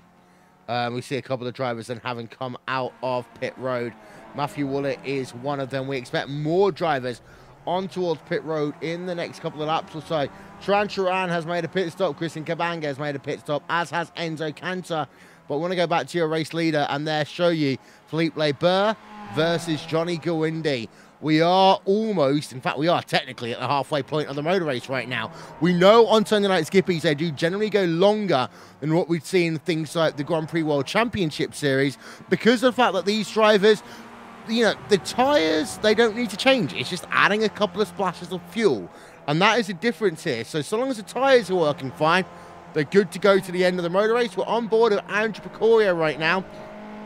We see a couple of drivers then having come out of pit road. Matthew Woollett is one of them. We expect more drivers on towards pit road in the next couple of laps or so. Charan has made a pit stop. Christian Kabanga has made a pit stop, as has Enzo Cantor. But we want to go back to your race leader and there show you Philippe Leber versus Johnny Gawindi. We are almost, in fact, we are technically at the halfway point of the motor race right now. We know on Sunday Night Skippies they do generally go longer than what we've seen things like the Grand Prix World Championship Series because of the fact that these drivers, you know, the tyres, they don't need to change. It's just adding a couple of splashes of fuel. And that is the difference here. So long as the tyres are working fine, they're good to go to the end of the motor race. We're on board with Andrew Picorio right now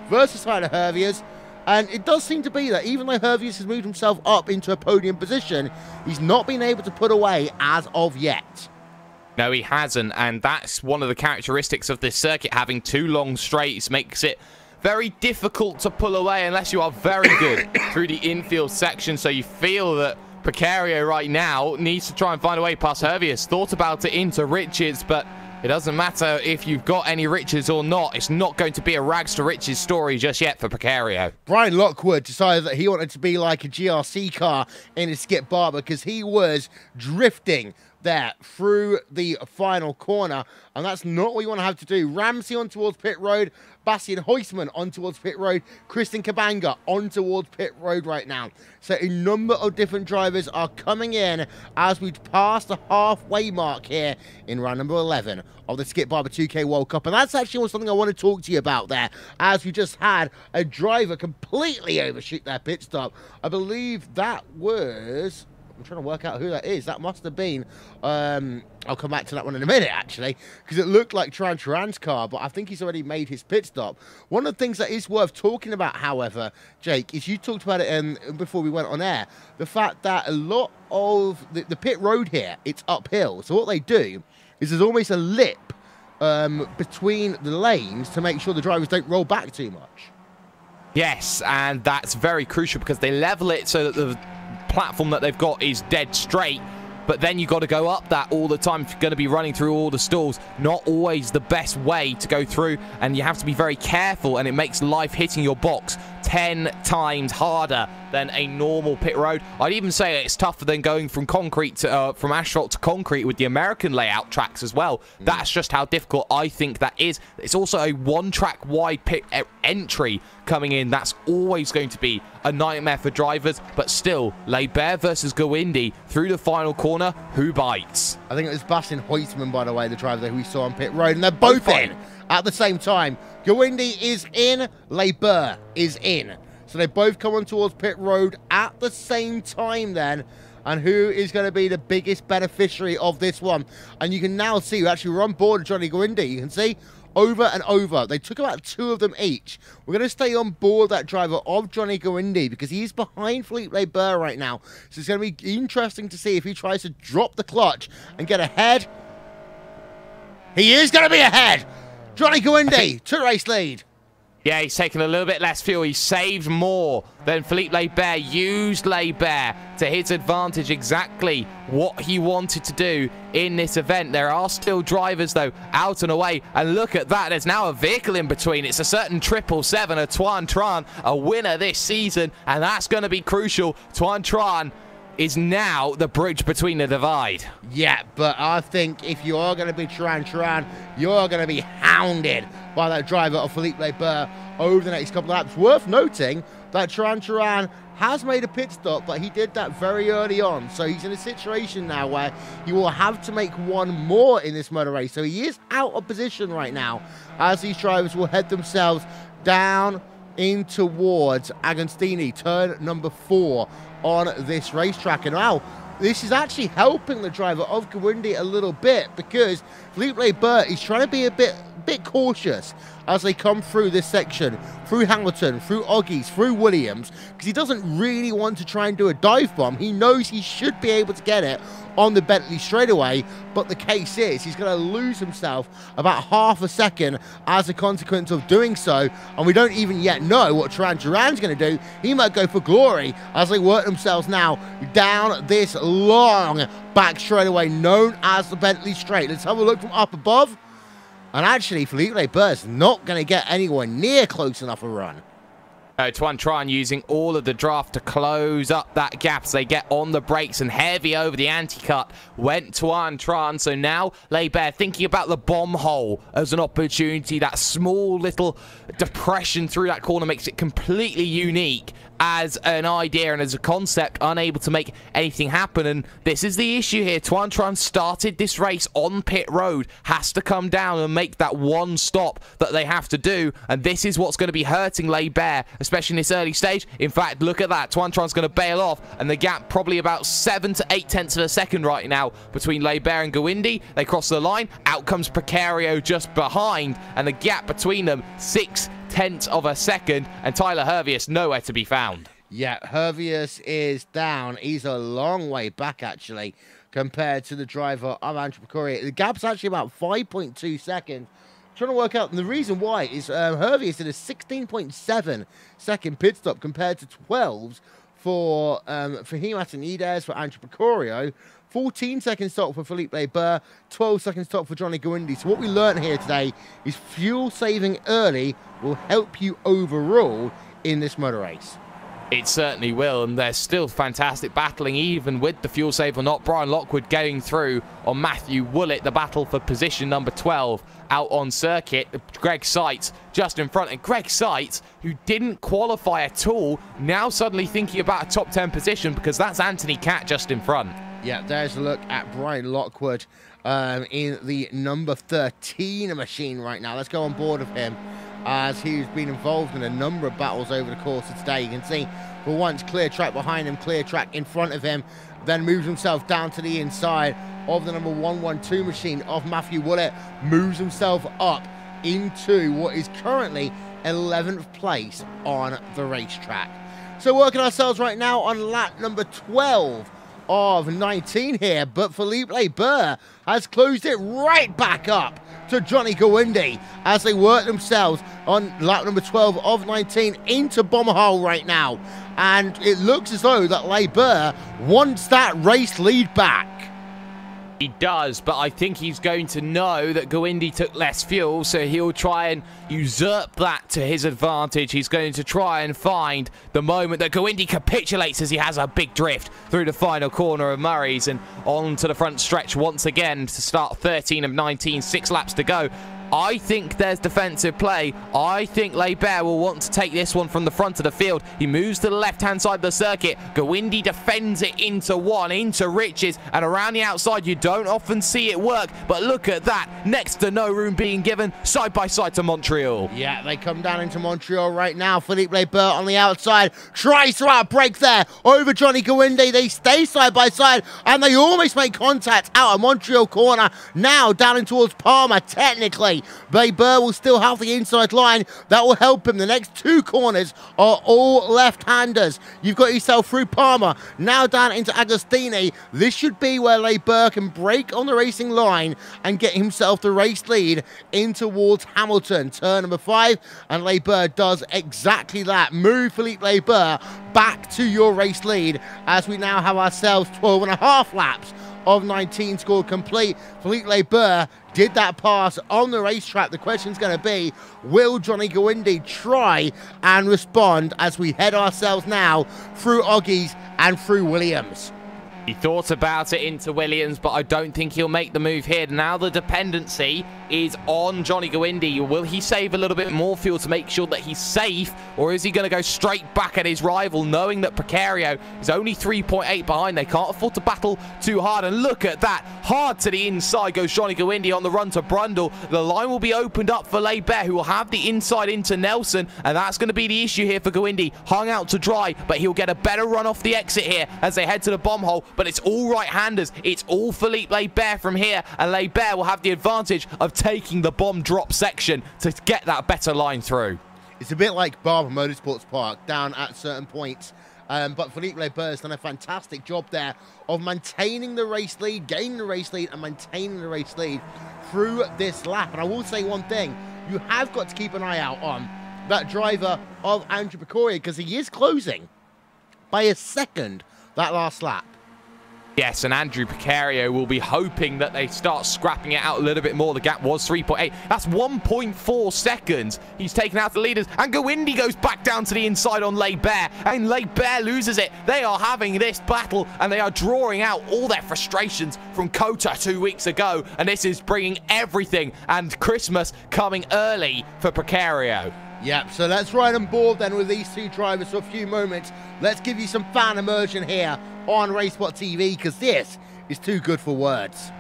versus Tyler Herviers. And it does seem to be that even though Herviers has moved himself up into a podium position, he's not been able to put away as of yet. No, he hasn't. And that's one of the characteristics of this circuit. Having 2 long straights makes it very difficult to pull away unless you are very good through the infield section. So you feel that Picario right now needs to try and find a way past Herviers. Thought about it into Richards, but it doesn't matter if you've got any riches or not. It's not going to be a rags to riches story just yet for Picario. Brian Lockwood decided that he wanted to be like a GRC car in his Skip Barber because he was drifting there through the final corner, and that's not what you want to have to do. Ramsey on towards pit road, Bastian Heusmann on towards pit road, Christian Kabanga on towards pit road right now. So a number of different drivers are coming in as we pass the halfway mark here in round number 11 of the Skip Barber 2K World Cup. And that's actually something I want to talk to you about there, as we just had a driver completely overshoot their pit stop. I believe that was, I'm trying to work out who that is. That must have been, I'll come back to that one in a minute, actually, because it looked like Charan's car, but I think he's already made his pit stop. One of the things that is worth talking about, however, Jake, is you talked about it before we went on air, the fact that a lot of the pit road here, it's uphill. So what they do is there's almost a lip between the lanes to make sure the drivers don't roll back too much. Yes, and that's very crucial because they level it so that the platform that they've got is dead straight, but then you've got to go up that all the time if you're going to be running through all the stalls. Not always the best way to go through, and you have to be very careful, and it makes life hitting your box 10 times harder than a normal pit road. I'd even say it's tougher than going from concrete to, from asphalt to concrete with the American layout tracks as well. That's just how difficult I think that is. It's also a 1-track wide pit entry coming in. That's always going to be a nightmare for drivers, but still, Leber versus Gawindi through the final corner. Who bites? I think it was Bastian Heusmann, by the way, the driver that we saw on pit road, and they're both in at the same time. Gawindi is in, Leber is in. So they both come on towards pit road at the same time then. And who is going to be the biggest beneficiary of this one? And you can now see, actually, we're on board Johnny Gawindi. You can see over and over. They took about 2 of them each. We're going to stay on board that driver of Johnny Guindi because he's behind Felipe Burr right now. So it's going to be interesting to see if he tries to drop the clutch and get ahead. He is going to be ahead. Johnny Guindi to race lead. Yeah, he's taken a little bit less fuel. He saved more than Felipe Lebert. Used Lebert to his advantage, exactly what he wanted to do in this event. There are still drivers, though, out and away. And look at that. There's now a vehicle in between. It's a certain 777, a Tuan Tran, a winner this season. And that's going to be crucial. Tuan Tran is now the bridge between the divide. Yeah, but I think if you are going to be Tran, you're going to be hounded by that driver of Felipe Burr over the next couple of laps. Worth noting that Tran has made a pit stop, but he did that very early on. So he's in a situation now where he will have to make one more in this motor race. So he is out of position right now as these drivers will head themselves down in towards Agostini, turn number 4 on this racetrack. And now this is actually helping the driver of Guindi a little bit because Felipe Burr is trying to be a bit cautious as they come through this section, through Hamilton, through Oggies, through Williams, because he doesn't really want to try and do a dive bomb. He knows he should be able to get it on the Bentley straightaway, but the case is he's going to lose himself about half a second as a consequence of doing so, and we don't even yet know what Turan's going to do. He might go for glory as they work themselves now down this long back straightaway known as the Bentley Straight. Let's have a look from up above. And actually, Felipe Burr's not going to get anywhere near close enough a run. Tuan Tran using all of the draft to close up that gap as they get on the brakes and heavy over the anti-cut went Tuan Tran. So now Lebert thinking about the bomb hole as an opportunity. That small little depression through that corner makes it completely unique as an idea and as a concept, unable to make anything happen. And this is the issue here. Tuan Tran started this race on pit road, has to come down and make that one stop that they have to do. And this is what's going to be hurting Lebert, especially in this early stage. In fact, look at that. Tuan Tran's going to bail off, and the gap probably about 7 to 8 tenths of a second right now between Lebert and Guindi. They cross the line. Out comes Precario just behind, and the gap between them 6 tenths of a second, and Tyler Hervius nowhere to be found. Yeah, Hervius is down. He's a long way back, actually, compared to the driver of Andrew Precario. The gap's actually about 5.2 seconds. Trying to work out, and the reason why is Hervius did a 16.7 second pit stop compared to 12s for Himatinides, for Andrew Precario. 14 second stop for Felipe Burr, 12 second stop for Johnny Guindi. So what we learned here today is fuel saving early will help you overall in this motor race. It certainly will, and there's still fantastic battling even with the fuel save or not. Brian Lockwood going through on Matthew Woollett, the battle for position number 12 out on circuit. Greg Seitz just in front, and Greg Seitz, who didn't qualify at all, now suddenly thinking about a top 10 position because that's Anthony Catt just in front. Yeah, there's a look at Brian Lockwood in the number 13 machine right now. Let's go on board of him as he's been involved in a number of battles over the course of today. You can see for once clear track behind him, clear track in front of him, then moves himself down to the inside of the number 112 machine of Matthew Woollett, moves himself up into what is currently 11th place on the racetrack. So working ourselves right now on lap number 12 of 19 here, but Felipe Burr has closed it right back up to Johnny Guindi as they work themselves on lap number 12 of 19 into bomber hole right now, and it looks as though that Lebert wants that race lead back. He does, but I think he's going to know that Guindi took less fuel, so he'll try and usurp that to his advantage. He's going to try and find the moment that Guindi capitulates as he has a big drift through the final corner of Murray's and on to the front stretch once again to start 13 of 19, 6 laps to go. I think there's defensive play. I think Lebert will want to take this one from the front of the field. He moves to the left-hand side of the circuit. Guindi defends it into one, into Riches, and around the outside. You don't often see it work, but look at that. Next to no room being given, side by side to Montreal. Yeah, they come down into Montreal right now. Felipe Lebert on the outside tries to outbrake there over Johnny Guindi. They stay side by side, and they almost make contact out of Montreal corner. Now down in towards Palmer, technically. Guindy. Barber will still have the inside line. That will help him. The next two corners are all left-handers. You've got yourself through Palmer, now down into Agostini. This should be where Barber can break on the racing line and get himself the race lead in towards Hamilton. Turn number 5, and Barber does exactly that. Move Philippe Barber back to your race lead as we now have ourselves 12.5 laps of 19 scored complete. Philippe Barber did that pass on the racetrack. The question's going to be, will Johnny Guindy try and respond as we head ourselves now through Oggies and through Williams? He thought about it into Williams, but I don't think he'll make the move here. Now the dependency is on Johnny Guindy. Will he save a little bit more fuel to make sure that he's safe, or is he going to go straight back at his rival, knowing that Precario is only 3.8 behind? They can't afford to battle too hard, and look at that. Hard to the inside goes Johnny Guindy on the run to Brundle. The line will be opened up for Barber, who will have the inside into Nelson, and that's going to be the issue here for Guindy. Hung out to dry, but he'll get a better run off the exit here as they head to the bomb hole. But it's all right-handers. It's all Philippe Barber from here, and Barber will have the advantage of taking the bomb drop section to get that better line through. It's a bit like Barber Motorsports Park down at certain points, but Philippe Barber has done a fantastic job there of maintaining the race lead, gaining the race lead, and maintaining the race lead through this lap. And I will say one thing, you have got to keep an eye out on that driver of Andrew Precario, because he is closing by a second that last lap. Yes, and Andrew Precario will be hoping that they start scrapping it out a little bit more. The gap was 3.8. That's 1.4 seconds. He's taken out the leaders, and Guindy goes back down to the inside on Barber, and Barber loses it. They are having this battle, and they are drawing out all their frustrations from Kota 2 weeks ago, and this is bringing everything, and Christmas coming early for Precario. Yep, so let's ride on board then with these two drivers for a few moments. Let's give you some fan immersion here on RaceSpotTV, because this is too good for words.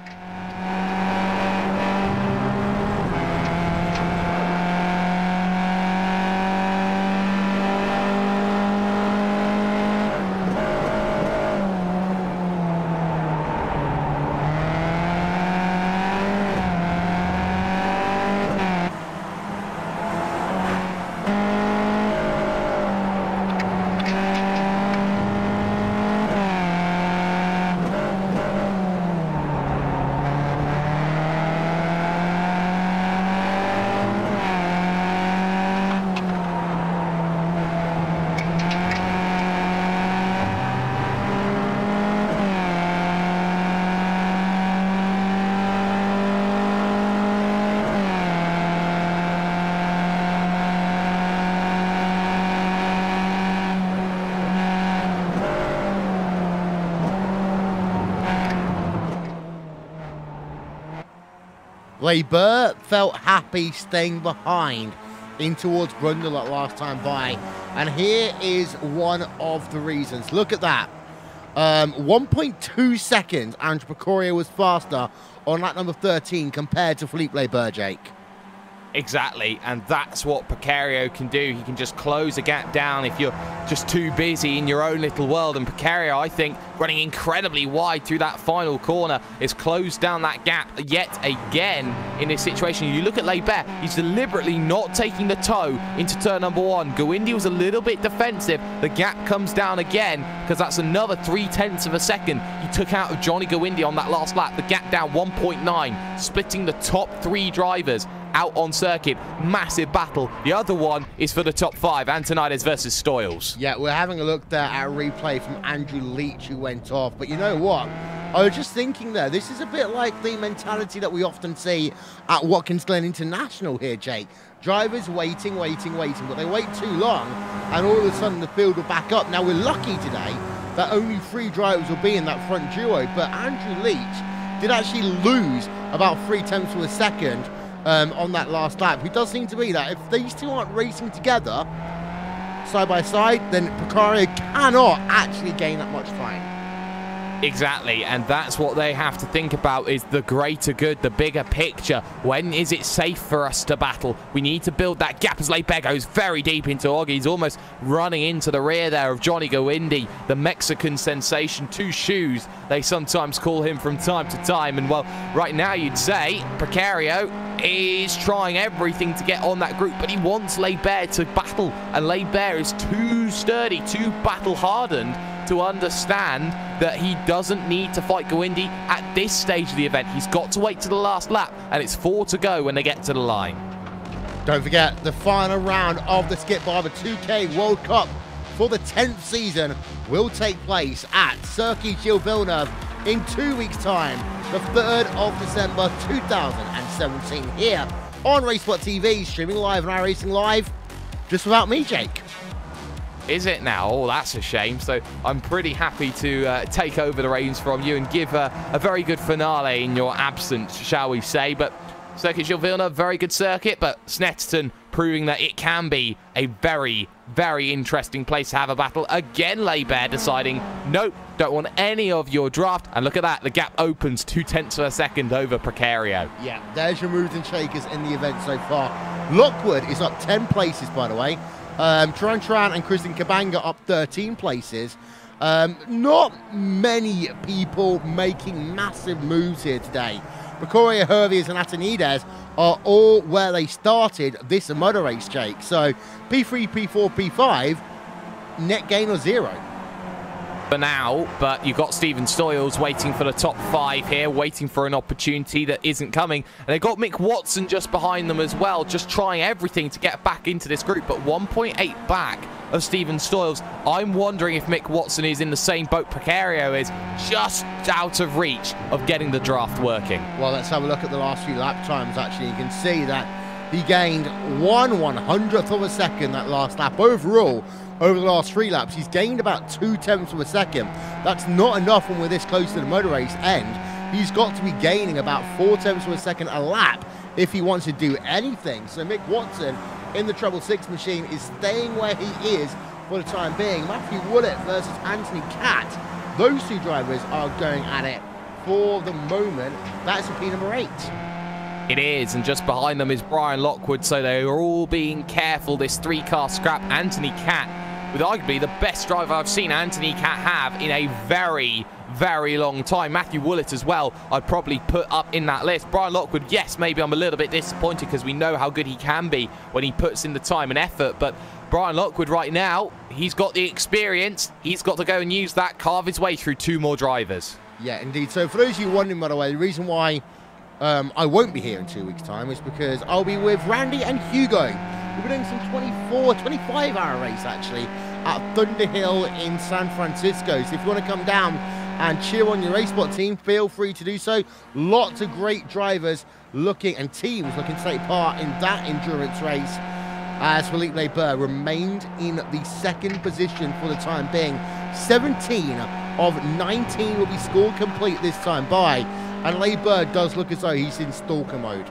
Barber felt happy staying behind in towards Brundle at last time by, and here is one of the reasons. Look at that. 1.2 seconds Andrew Precario was faster on lap number 13 compared to Philippe Barber, Jake. Exactly, and that's what Precario can do. He can just close a gap down if you're just too busy in your own little world. And Precario, I think, running incredibly wide through that final corner, is closed down that gap yet again in this situation. You look at Barber, he's deliberately not taking the toe into turn number 1. Guindy was a little bit defensive. The gap comes down again because that's another 0.3 of a second he took out of Johnny Guindy on that last lap. The gap down 1.9, splitting the top 3 drivers out on circuit. Massive battle. The other one is for the top 5, Antonides versus Stoyles. Yeah, we're having a look there at a replay from Andrew Leach, who went off. But you know what? I was just thinking there, this is a bit like the mentality that we often see at Watkins Glen International here, Jake. Drivers waiting, but they wait too long, and all of a sudden the field will back up. Now, we're lucky today that only 3 drivers will be in that front duo, but Andrew Leach did actually lose about 0.3 of a second on that last lap. It does seem to be that if these two aren't racing together side by side, then Precario cannot actually gain that much time. Exactly, and that's what they have to think about, is the greater good, the bigger picture. When is it safe for us to battle? We need to build that gap as Leibert goes very deep into Oggy. He's almost running into the rear there of Johnny Gowindi, the Mexican sensation. Two shoes, they sometimes call him from time to time. And, well, right now you'd say Precario is trying everything to get on that group, but he wants Leibert to battle, and Leibert is too sturdy, too battle-hardened to understand that he doesn't need to fight Gowindi at this stage of the event. He's got to wait to the last lap, and it's 4 to go when they get to the line. Don't forget, the final round of the Skip Barber 2K World Cup for the 10th season will take place at Circuit Gilles Villeneuve in 2 weeks' time, the 3rd of December 2017, here on RaceSpotTV, streaming live on iRacing Live, just without me, Jake. Is it now? Oh, that's a shame. So I'm pretty happy to take over the reins from you and give a very good finale in your absence, shall we say. But Circuit Gilles Villeneuve, very good circuit, but Snetterton proving that it can be a very, very interesting place to have a battle. Again, Leibert deciding, nope, don't want any of your draft. And look at that, the gap opens 0.2 of a second over Precario. Yeah, there's your movers and shakers in the event so far. Lockwood is up 10 places, by the way. Tran and Christian Kabanga up 13 places. Not many people making massive moves here today. Bacoria, Herviers and Atanides are all where they started this motor race, Jake. So P3, P4, P5, net gain of 0. For now, but you've got Steven Stoyles waiting for the top 5 here, waiting for an opportunity that isn't coming. And they've got Mick Watson just behind them as well, just trying everything to get back into this group, but 1.8 back of Steven Stoyles. I'm wondering if Mick Watson is in the same boat Precario is, just out of reach of getting the draft working. Well, let's have a look at the last few lap times, actually. You can see that he gained 1/100th of a second that last lap. Overall, over the last 3 laps, he's gained about 0.2 of a second. That's not enough when we're this close to the motor race end. He's got to be gaining about 0.4 of a second a lap if he wants to do anything. So Mick Watson in the Treble 6 machine is staying where he is for the time being. Matthew Woolett versus Anthony Catt. Those two drivers are going at it for the moment. That's P number 8. It is, and just behind them is Brian Lockwood, so they are all being careful. This 3-car scrap, Anthony Catt, with arguably the best driver I've seen Anthony Catt have in a very, very long time. Matthew Woolett as well, I'd probably put up in that list. Brian Lockwood, yes, maybe I'm a little bit disappointed because we know how good he can be when he puts in the time and effort, but Brian Lockwood right now, he's got the experience. He's got to go and use that, carve his way through 2 more drivers. Yeah, indeed. So for those of you wondering, by the way, the reason why I won't be here in 2 weeks' time is because I'll be with Randy and Hugo. We'll be doing some 25-hour race, actually, at Thunderhill in San Francisco. So if you want to come down and cheer on your RaceSpot team, feel free to do so. Lots of great drivers looking and teams looking to take part in that endurance race, as Philippe Leibert remained in the 2nd position for the time being. 17 of 19 will be scored complete this time by, and Leibert does look as though he's in stalker mode.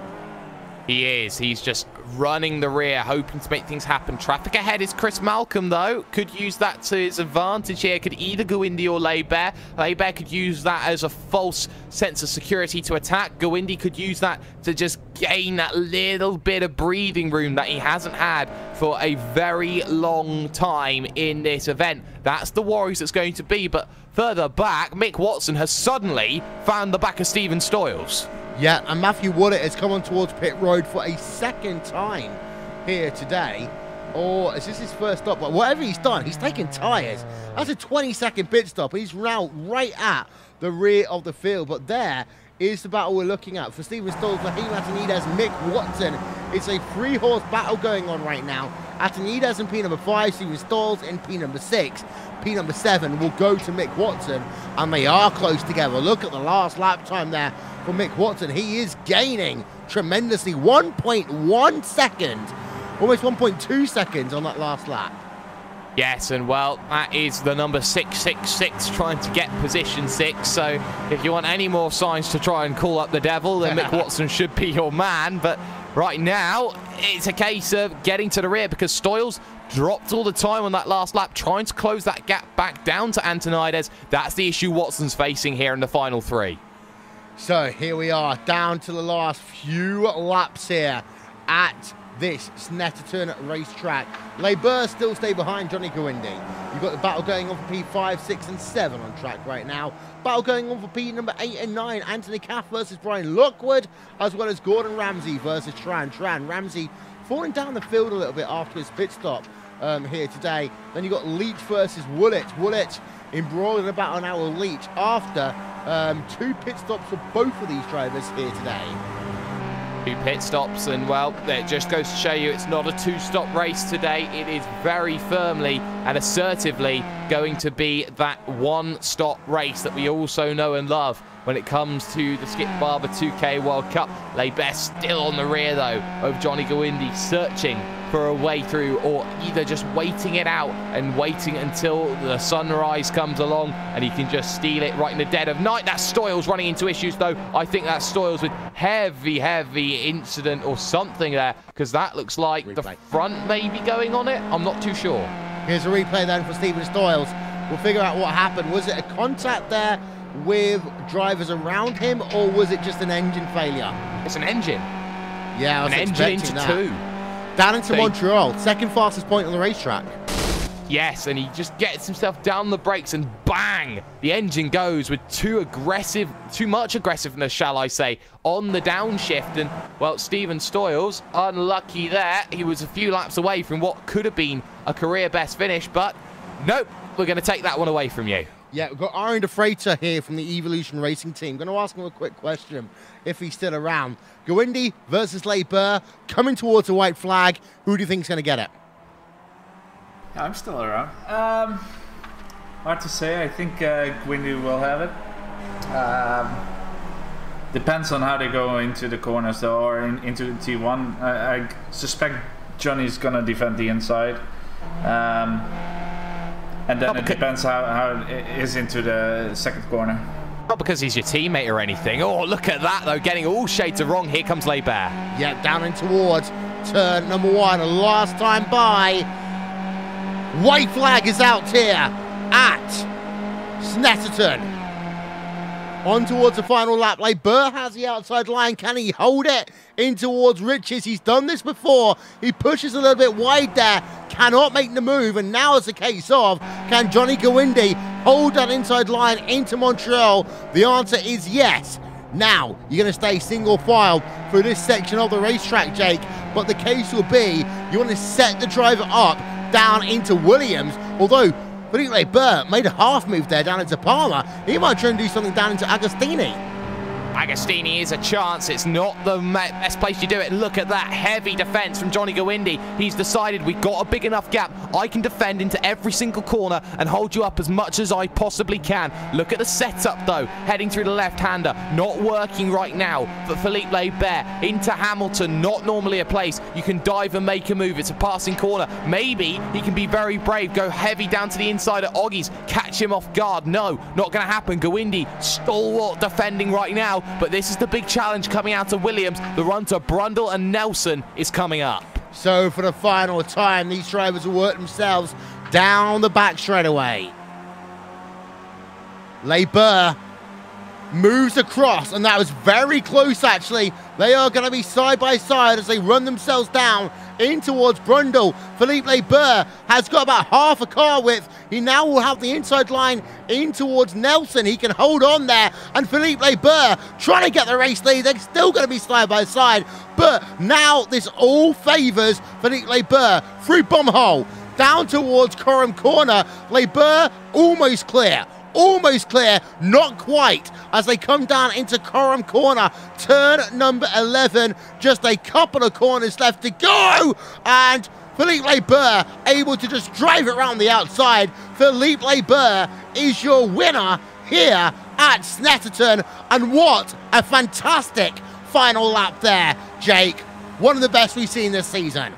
He is. He's just running the rear, hoping to make things happen. Traffic ahead is Chris Malcolm, though. Could use that to his advantage here. Could either Gowindi or Leibert. Leibert could use that as a false sense of security to attack. Gowindi could use that to just gain that little bit of breathing room that he hasn't had for a very long time in this event. That's the worries that's going to be. But further back, Mick Watson has suddenly found the back of Steven Stoyles. Yeah, and Matthew Woolett has come on towards pit road for a 2nd time here today. Or is this his first stop? But whatever he's done, he's taken tyres. That's a 20-second pit stop. He's now right at the rear of the field. But there is the battle we're looking at. For Steven Stoyles, Raheem Atanides, Mick Watson. It's a 3-horse battle going on right now. Atanides in P number 5, Steven Stoyles in P number 6. P number 7 will go to Mick Watson, and they are close together. Look at the last lap time there for Mick Watson. He is gaining tremendously. 1.1 seconds, almost 1.2 seconds on that last lap. Yes, and well, that is the number 666 trying to get position 6. So if you want any more signs to try and call up the devil, then Mick Watson should be your man. But right now, it's a case of getting to the rear because Stoyles dropped all the time on that last lap, trying to close that gap back down to Antonides. That's the issue Watson's facing here in the final 3. So here we are, down to the last few laps here at this Snetterton racetrack. Barber still stay behind Johnny Gawindi. You've got the battle going on for P5, 6 and 7 on track right now. Battle going on for P number 8 and 9. Anthony Caff versus Brian Lockwood, as well as Gordon Ramsay versus Tran. Ramsay falling down the field a little bit after his pit stop here today. Then you've got Leach versus Woolett embroiled in about an hour with Leach after 2 pit stops for both of these drivers here today. 2 pit stops, and well, it just goes to show you it's not a 2-stop race today. It is very firmly and assertively going to be that 1-stop race that we also know and love when it comes to the Skip Barber 2K World Cup. Barber still on the rear though of Johnny Gawindi, searching for a way through, or either just waiting it out and waiting until the sunrise comes along and he can just steal it right in the dead of night. That's Stoyles running into issues though. I think that's Stoyles with heavy incident or something there, because that looks like replay. The front may be going on it. I'm not too sure. Here's a replay then for Stephen Stoyles. We'll figure out what happened. Was it a contact there with drivers around him, or was it just an engine failure? It's an engine. Yeah, I was an engine into that. 2. Down into Montreal, second fastest point on the racetrack. Yes, and he just gets himself down the brakes and bang! The engine goes with too much aggressiveness, shall I say, on the downshift. And, well, Stephen Stoyles, unlucky there. He was a few laps away from what could have been a career best finish, but nope, we're going to take that one away from you. Yeah, we've got Aaron De Freitas here from the Evolution Racing team. Going to ask him a quick question, if he's still around. Gawindi versus Barber, coming towards a white flag. Who do you think is going to get it? Yeah, I'm still around. Hard to say. I think Gawindi will have it. Depends on how they go into the corners, though, or into the T1. I suspect Johnny's going to defend the inside. And then it depends how it is into the second corner. Not because he's your teammate or anything. Oh, look at that, though, getting all shades of wrong. Here comes Barber. Yeah, down in towards turn number 1. Last time by. White flag is out here at Snetterton. On towards the final lap. Barber has the outside line. Can he hold it in towards Riches? He's done this before. He pushes a little bit wide there. Cannot make the move. And now it's a case of, can Johnny Gawindi hold that inside line into Montreal? The answer is yes. Now, you're going to stay single file through this section of the racetrack, Jake. But the case will be, you want to set the driver up down into Williams. Although Philippe Barber made a half move there down into Palmer. He might try and do something down into Agostini. Agostini is a chance. It's not the best place to do it. And look at that heavy defense from Johnny Gawindi. He's decided we've got a big enough gap. I can defend into every single corner and hold you up as much as I possibly can. Look at the setup, though. Heading through the left-hander. Not working right now for Philippe Barber. Into Hamilton. Not normally a place you can dive and make a move. It's a passing corner. Maybe he can be very brave. Go heavy down to the inside at Oggies. Catch him off guard. No, not going to happen. Gawindi stalwart defending right now. But this is the big challenge coming out of Williams. The run to Brundle and Nelson is coming up. So for the final time, these drivers will work themselves down the back straightaway. Barber moves across, and that was very close, actually. They are going to be side by side as they run themselves down in towards Brundle. Philippe Barber has got about half a car width. He now will have the inside line in towards Nelson. He can hold on there, and Philippe Barber trying to get the race lead. They're still going to be side by side, but now this all favours Philippe Barber through bomb hole down towards Coram Corner. Barber almost clear. Almost clear, not quite, as they come down into Coram Corner, turn number 11. Just a couple of corners left to go, and Philippe Barber able to just drive it around the outside. Philippe Barber is your winner here at Snetterton, and what a fantastic final lap there, Jake. One of the best we've seen this season.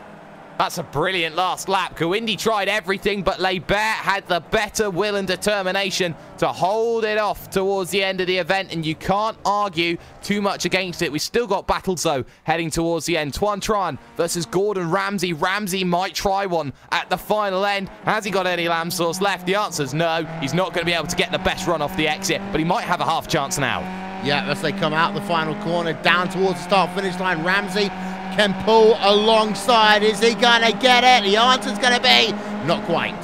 That's a brilliant last lap. Kawindi tried everything, but Lebert had the better will and determination to hold it off towards the end of the event, and you can't argue too much against it. We've still got battles, though, heading towards the end. Tuan Tran versus Gordon Ramsay. Ramsay might try one at the final end. Has he got any lamb sauce left? The answer's no. He's not going to be able to get the best run off the exit, but he might have a half chance now. Yeah, as they come out the final corner, down towards the start-finish line, Ramsay can pull alongside. Is he going to get it? The answer's going to be not quite.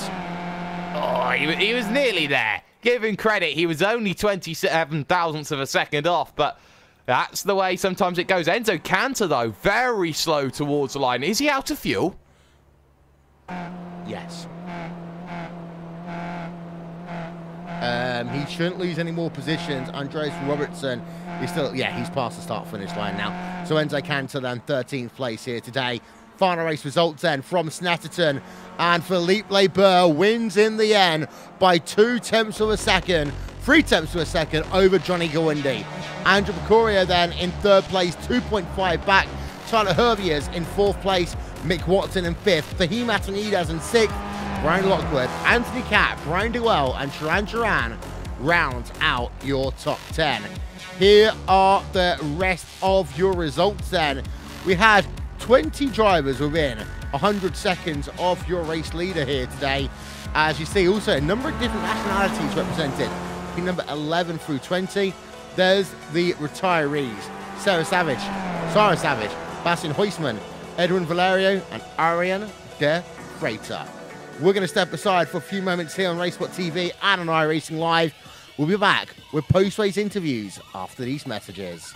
Oh, he was nearly there. Give him credit. He was only 27 thousandths of a second off, but that's the way sometimes it goes. Enzo Cantor, though, very slow towards the line. Is he out of fuel? Yes. He shouldn't lose any more positions. Andreas Robertson is still, yeah, he's past the start-finish line now. So Enzo Cantor then 13th place here today. Final race results then from Snetterton, and Philippe Lebert wins in the end by 0.2 of a second, 0.3 of a second over Johnny Kawindi. Andrew Picorio then in 3rd place, 2.5 back. Tyler Herviers in 4th place, Mick Watson in 5th, Fahim Atanides in 6th, Brian Lockwood, Anthony Catt, Brian Dewell, and Sharan Duran round out your top 10. Here are the rest of your results then. We had 20 drivers within 100 seconds of your race leader here today. As you see, also a number of different nationalities represented. Number 11 through 20. There's the retirees. Sarah Savage, Bastian Huisman, Edwin Valerio, and Ariane de Freitas. We're going to step aside for a few moments here on RaceSpotTV and on iRacing Live. We'll be back with post-race interviews after these messages.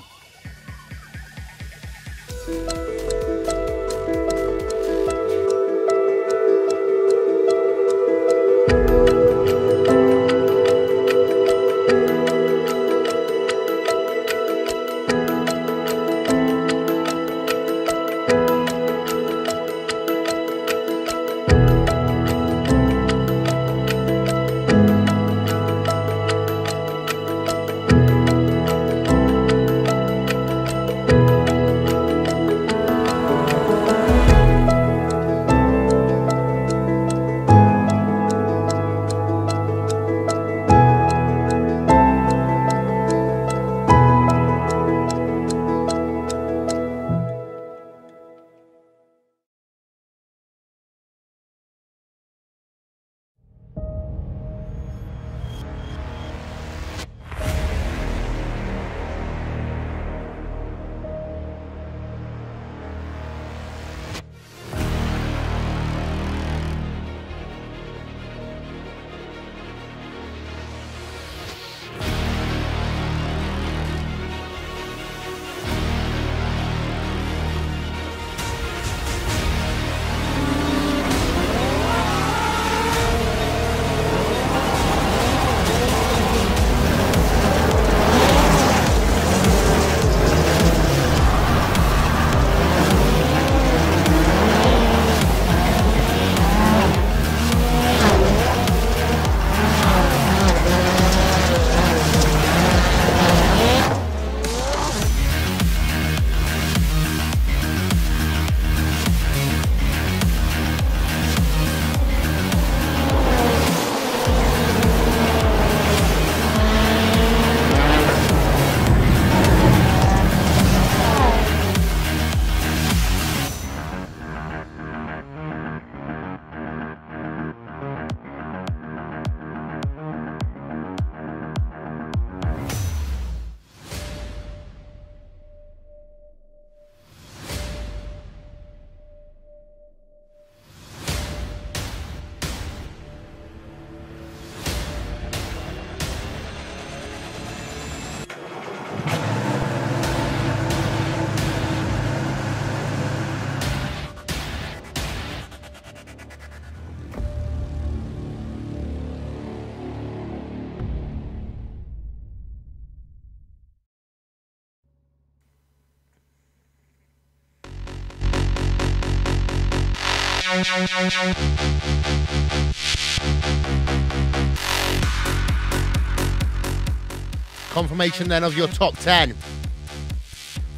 Confirmation then of your top 10.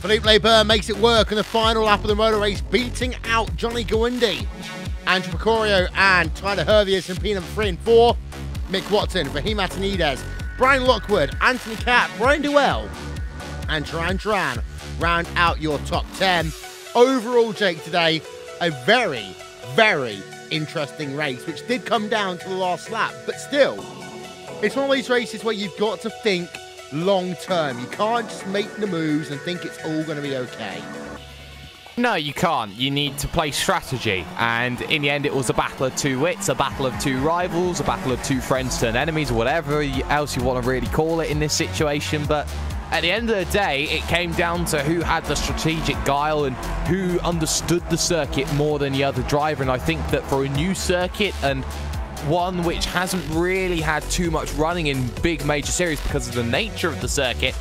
Philippe Leber makes it work in the final lap of the motor race, beating out Johnny Gawindi, Andrew Picorio, and Tyler Hervius in P number 3 and 4. Mick Watson, Fahim Atanides, Brian Lockwood, Anthony Catt, Brian Duell, and Turan Turan round out your top 10. Overall, Jake, today, a very, very interesting race, which did come down to the last lap, but still, it's one of these races where you've got to think long term. You can't just make the moves and think it's all going to be okay. No, you can't. You need to play strategy. And in the end, it was a battle of two wits, a battle of two rivals, a battle of two friends turned enemies, or whatever else you want to really call it in this situation. But at the end of the day, it came down to who had the strategic guile and who understood the circuit more than the other driver. And I think that for a new circuit and one which hasn't really had too much running in big major series because of the nature of the circuit,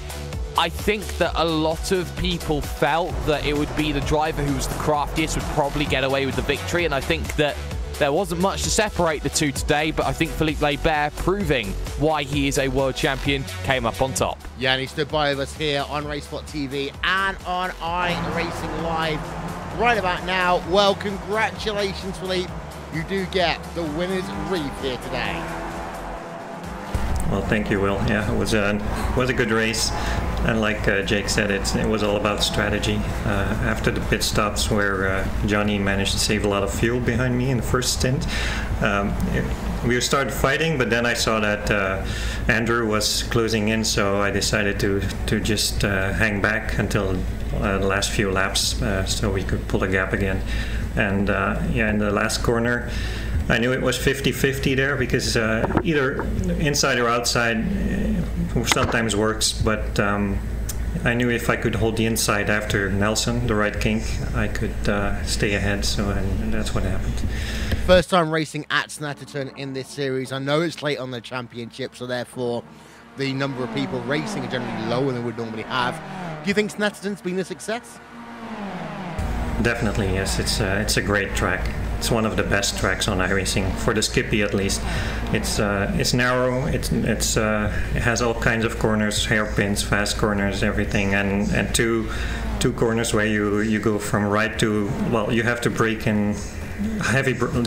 I think that a lot of people felt that it would be the driver who was the craftiest would probably get away with the victory. And I think that there wasn't much to separate the two today, but I think Philippe Leber, proving why he is a world champion, came up on top. Yeah, and he stood by with us here on RaceSpotTV and on iRacing Live right about now. Well, congratulations, Philippe. You do get the winner's wreath here today. Well, thank you, Will. Yeah, it was a good race, and like Jake said, it was all about strategy. After the pit stops, where Johnny managed to save a lot of fuel behind me in the first stint, we started fighting. But then I saw that Andrew was closing in, so I decided to just hang back until the last few laps, so we could pull a gap again. And yeah, in the last corner, I knew it was 50-50 there, because either inside or outside sometimes works, but I knew if I could hold the inside after Nelson, the right kink, I could stay ahead, so and that's what happened. First time racing at Snetterton in this series. I know it's late on the championship, so therefore the number of people racing are generally lower than we'd normally have. Do you think Snetterton's been a success? Definitely, yes. It's a great track. It's one of the best tracks on iRacing, for the Skippy at least. It's narrow. It has all kinds of corners, hairpins, fast corners, everything, and two corners where you go from right to, well, you have to brake in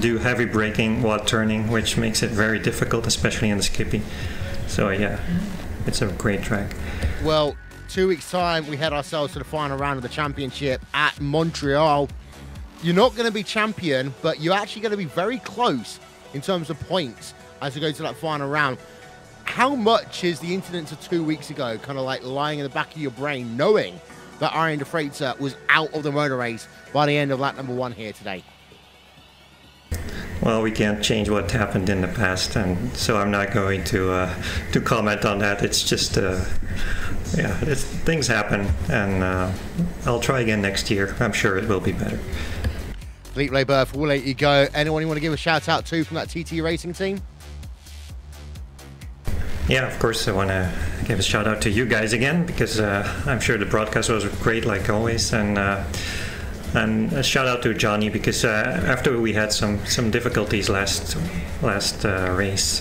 do heavy braking while turning, which makes it very difficult, especially in the Skippy. So yeah, it's a great track. Well, 2 weeks time we head ourselves to the final round of the championship at Montreal. You're not going to be champion, but you're actually going to be very close in terms of points as we go to that final round. How much is the incidents of 2 weeks ago kind of like lying in the back of your brain, knowing that Arjen de Freitas was out of the motor race by the end of lap number 1 here today? Well, we can't change what happened in the past, and so I'm not going to comment on that. It's just yeah, things happen, and I'll try again next year. I'm sure it will be better. Philippe Leber, we'll let you go. Anyone you want to give a shout out to from that TT Racing team? Yeah, of course, I want to give a shout out to you guys again, because I'm sure the broadcast was great, like always, and a shout out to Johnny, because after we had some difficulties last race,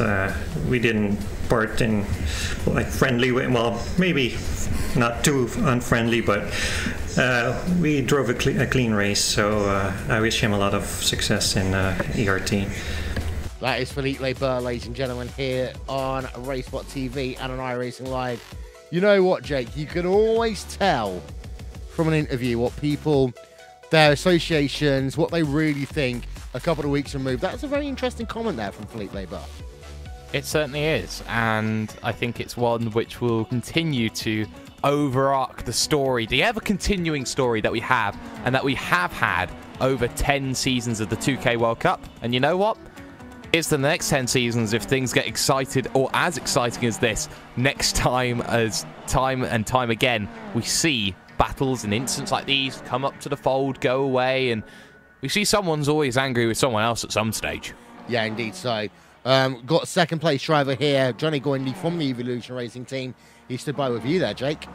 we didn't part in like friendly way. Well, maybe not too unfriendly, but we drove a clean race. So I wish him a lot of success in ERT. That is Philippe Leber, ladies and gentlemen, here on RaceSpotTV and on iRacing Live. You know what, Jake? You can always tell from an interview what people, their associations, what they really think a couple of weeks removed. That's a very interesting comment there from Philippe Leber. It certainly is, and I think it's one which will continue to overarch the story, the ever-continuing story that we have, and that we have had over 10 seasons of the 2K World Cup. And you know what? It's the next 10 seasons, if things get excited or as exciting as this, next time, as time and time again, we see battles and incidents like these come up to the fold, go away, and we see someone's always angry with someone else at some stage. Yeah, indeed so. Got second place driver here, Johnny Gawindi from the Evolution Racing team. He stood by with you there, Jake.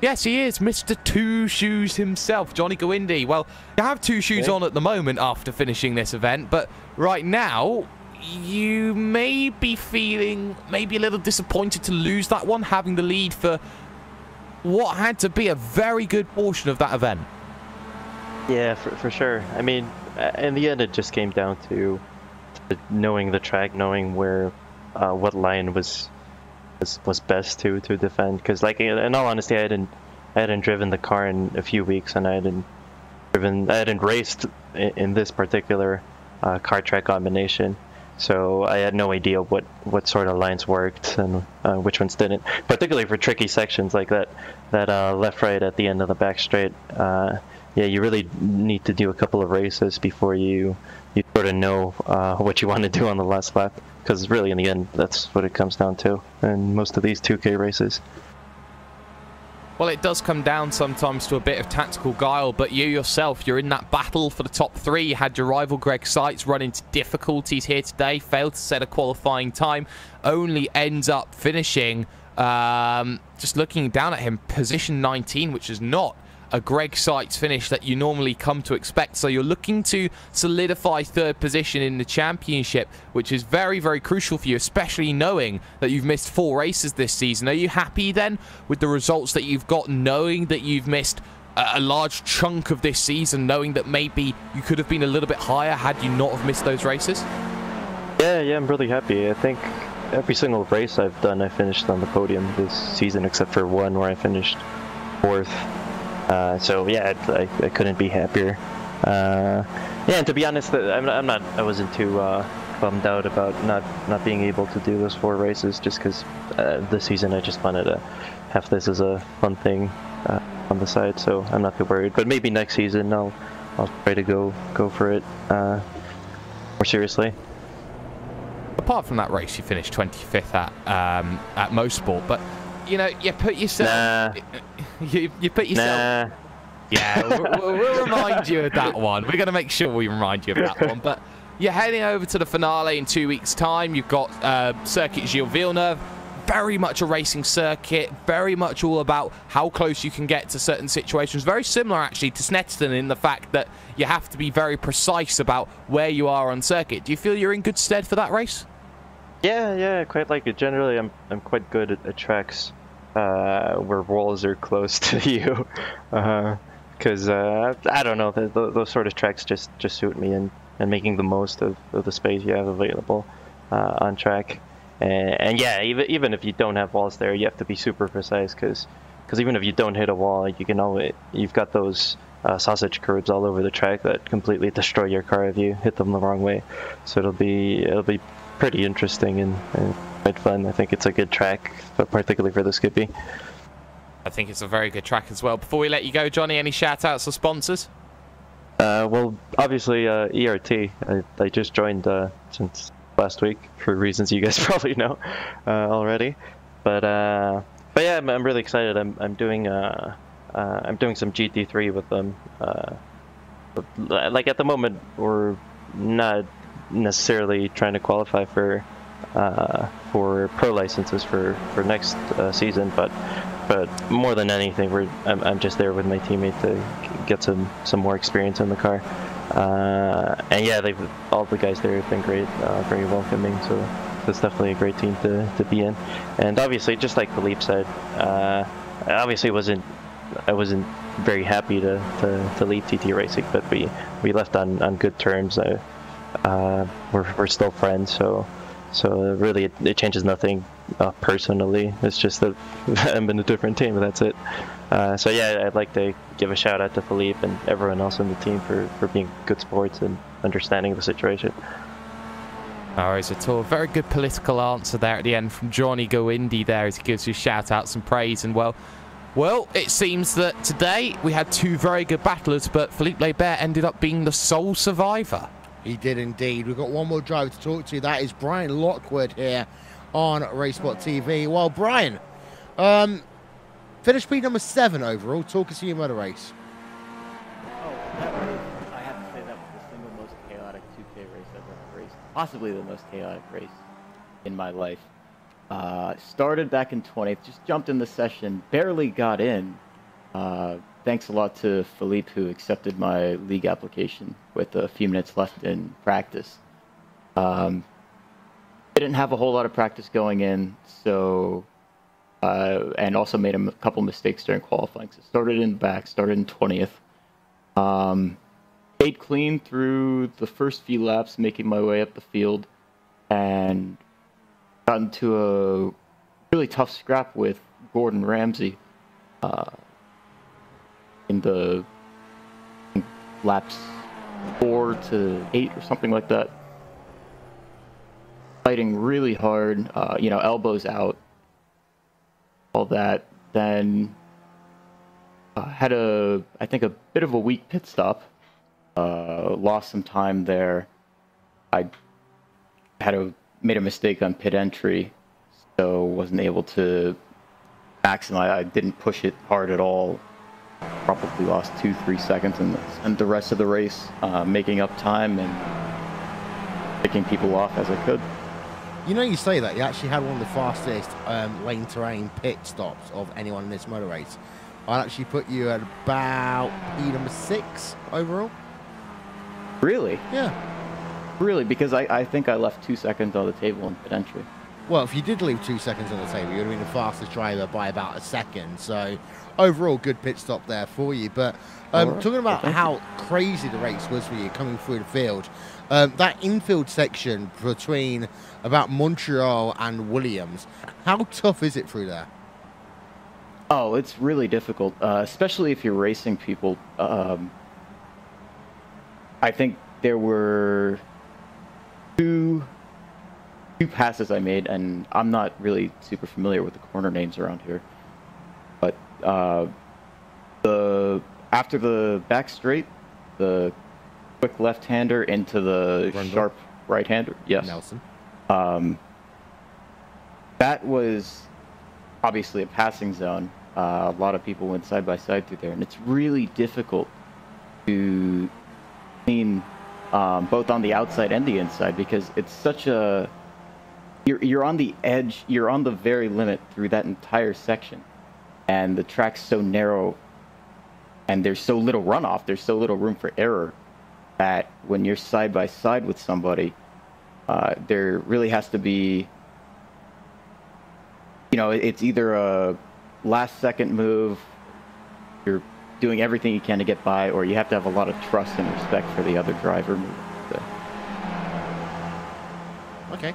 Yes, he is, Mr. Two Shoes himself, Johnny Gawindi. Well, you have two shoes on at the moment after finishing this event, but right now, you may be feeling maybe a little disappointed to lose that one, having the lead for what had to be a very good portion of that event. Yeah, for sure. I mean, in the end, it just came down to knowing the track, knowing where, what line was best to defend. Because, like, in all honesty, I hadn't driven the car in a few weeks, and I hadn't raced in this particular car track combination. So I had no idea what sort of lines worked and which ones didn't. Particularly for tricky sections like that left-right at the end of the back straight. Yeah, you really need to do a couple of races before you sort of know what you want to do on the last lap. Because really, in the end, that's what it comes down to in most of these 2K races. Well, it does come down sometimes to a bit of tactical guile, but you yourself, you're in that battle for the top 3. You had your rival Greg Seitz run into difficulties here today, failed to set a qualifying time, only ends up finishing, just looking down at him, position 19, which is not a Greg Seitz finish that you normally come to expect. So you're looking to solidify 3rd position in the championship, which is very, very crucial for you, especially knowing that you've missed 4 races this season. Are you happy then with the results that you've got, knowing that you've missed a large chunk of this season, knowing that maybe you could have been a little bit higher had you not have missed those races? Yeah, I'm really happy. I think every single race I've done, I finished on the podium this season, except for one where I finished 4th. So yeah, I couldn't be happier. Yeah, and to be honest, I wasn't too bummed out about not being able to do those 4 races, just because this season I just wanted to have this as a fun thing on the side. So I'm not too worried. But maybe next season I'll try to go for it more seriously. Apart from that race, you finished 25th at Mosport, but you know, you put yourself. You put yourself. Nah. Yeah, we'll remind you of that one. We're going to make sure we remind you of that one. But you're heading over to the finale in 2 weeks' time. You've got Circuit Gilles Villeneuve. Very much a racing circuit. Very much all about how close you can get to certain situations. Very similar, actually, to Snetterton in the fact that you have to be very precise about where you are on circuit. Do you feel you're in good stead for that race? Yeah, I quite like it. Generally, I'm quite good at tracks where walls are close to you, because I don't know, those sort of tracks just suit me, and making the most of the space you have available on track. And yeah, even if you don't have walls there, you have to be super precise, because even if you don't hit a wall, you've got those sausage curves all over the track that completely destroy your car if you hit them the wrong way. So it'll be pretty interesting and quite fun. I think it's a good track, but particularly for the Skippy. I think it's a very good track as well. Before we let you go, Johnny, any shout-outs or sponsors? Well, obviously ERT. I just joined since last week for reasons you guys probably know already. But yeah, I'm really excited. I'm doing some GT3 with them. Like at the moment, we're not necessarily trying to qualify for pro licenses for next season, but more than anything, I'm just there with my teammate to get some more experience in the car. And yeah, all the guys there have been great, very welcoming. So it's definitely a great team to be in. And obviously, just like Philippe said, obviously I wasn't very happy to leave TT Racing, but we left on good terms. We're still friends, so really it changes nothing personally. It's just that I'm in a different team, and that's it. So yeah, I'd like to give a shout out to Philippe and everyone else on the team for being good sports and understanding the situation. No worries at all. Very good political answer there at the end from Johnny Go Indy there, as he gives you shout outs and praise. And well, it seems that today we had 2 very good battlers, but Philippe Lebert ended up being the sole survivor. He did indeed. We've got one more driver to talk to. That is Brian Lockwood here on RaceSpotTV. Well, Brian, finished speed number 7 overall. Talk us through your motor race. Oh, that race, I have to say that was the single most chaotic 2K race I've ever raced. Possibly the most chaotic race in my life. Started back in 20th, just jumped in the session, barely got in. Thanks a lot to Philippe, who accepted my league application with a few minutes left in practice. Didn't have a whole lot of practice going in, so and also made a couple mistakes during qualifying. So started in the back, started in 20th. Stayed clean through the first few laps, making my way up the field, and got into a really tough scrap with Gordon Ramsay in the laps 4 to 8 or something like that. Fighting really hard, elbows out, all that. Then had I think a bit of a weak pit stop. Lost some time there. I made a mistake on pit entry, so wasn't able to maximize. I didn't push it hard at all. Probably lost 2-3 seconds and the rest of the race, making up time and picking people off as I could. You know, you say that, you actually had one of the fastest lane terrain pit stops of anyone in this motor race. I'd actually put you at about P6 overall. Really? Yeah. Really? Because I think I left 2 seconds on the table in pit entry. Well, if you did leave 2 seconds on the table, you would have been the fastest driver by about a second. So, overall, good pit stop there for you. But talking about how crazy the race was for you coming through the field, that infield section between about Montreal and Williams, how tough is it through there? Oh, it's really difficult, especially if you're racing people. I think there were two passes I made, and I'm not really super familiar with the corner names around here. But after the back straight, the quick left-hander into the sharp right-hander. Yes. Nelson. That was obviously a passing zone. A lot of people went side by side through there, and it's really difficult to clean both on the outside and the inside because it's such a you're on the edge, you're on the very limit through that entire section, and the track's so narrow, and there's so little runoff, there's so little room for error that when you're side by side with somebody, there really has to be, it's either a last second move, you're doing everything you can to get by, or you have to have a lot of trust and respect for the other driver. Okay.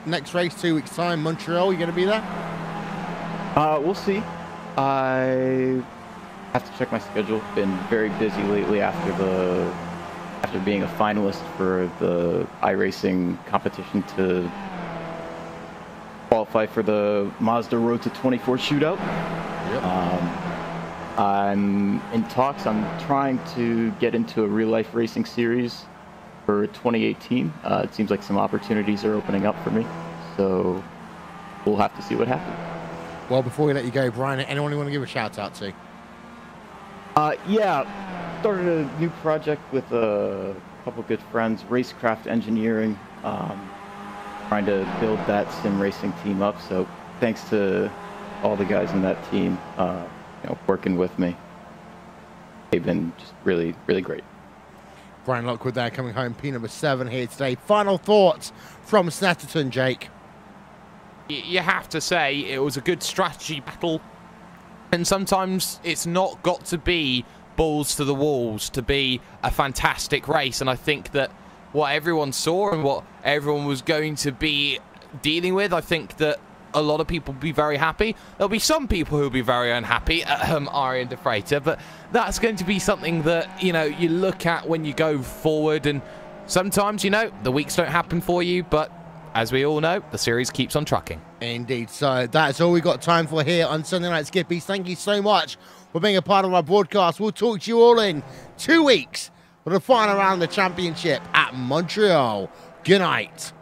Next race, 2 weeks time, Montreal, you going to be there? We'll see. I have to check my schedule. Been very busy lately after being a finalist for the iRacing competition to qualify for the Mazda Road to 24 shootout. Yep. I'm in talks. I'm trying to get into a real-life racing series for 2018. It seems like some opportunities are opening up for me, so we'll have to see what happens. Well, before we let you go, Brian, anyone you want to give a shout-out to? Yeah, started a new project with a couple good friends, Racecraft Engineering, trying to build that sim racing team up, so thanks to all the guys in that team working with me. They've been just really, really great. Brian Lockwood there, coming home P7 here today. Final thoughts from Snetterton, Jake? You have to say it was a good strategy battle, and sometimes it's not got to be balls to the walls to be a fantastic race, and I think that what everyone saw and what everyone was going to be dealing with, I think that a lot of people will be very happy. There'll be some people who will be very unhappy at Arian de Freitas, but that's going to be something that, you look at when you go forward, and sometimes, the weeks don't happen for you, but as we all know, the series keeps on trucking. Indeed. So that's all we got time for here on Sunday Night Skippies. Thank you so much for being a part of our broadcast. We'll talk to you all in 2 weeks for the final round of the championship at Montreal. Good night.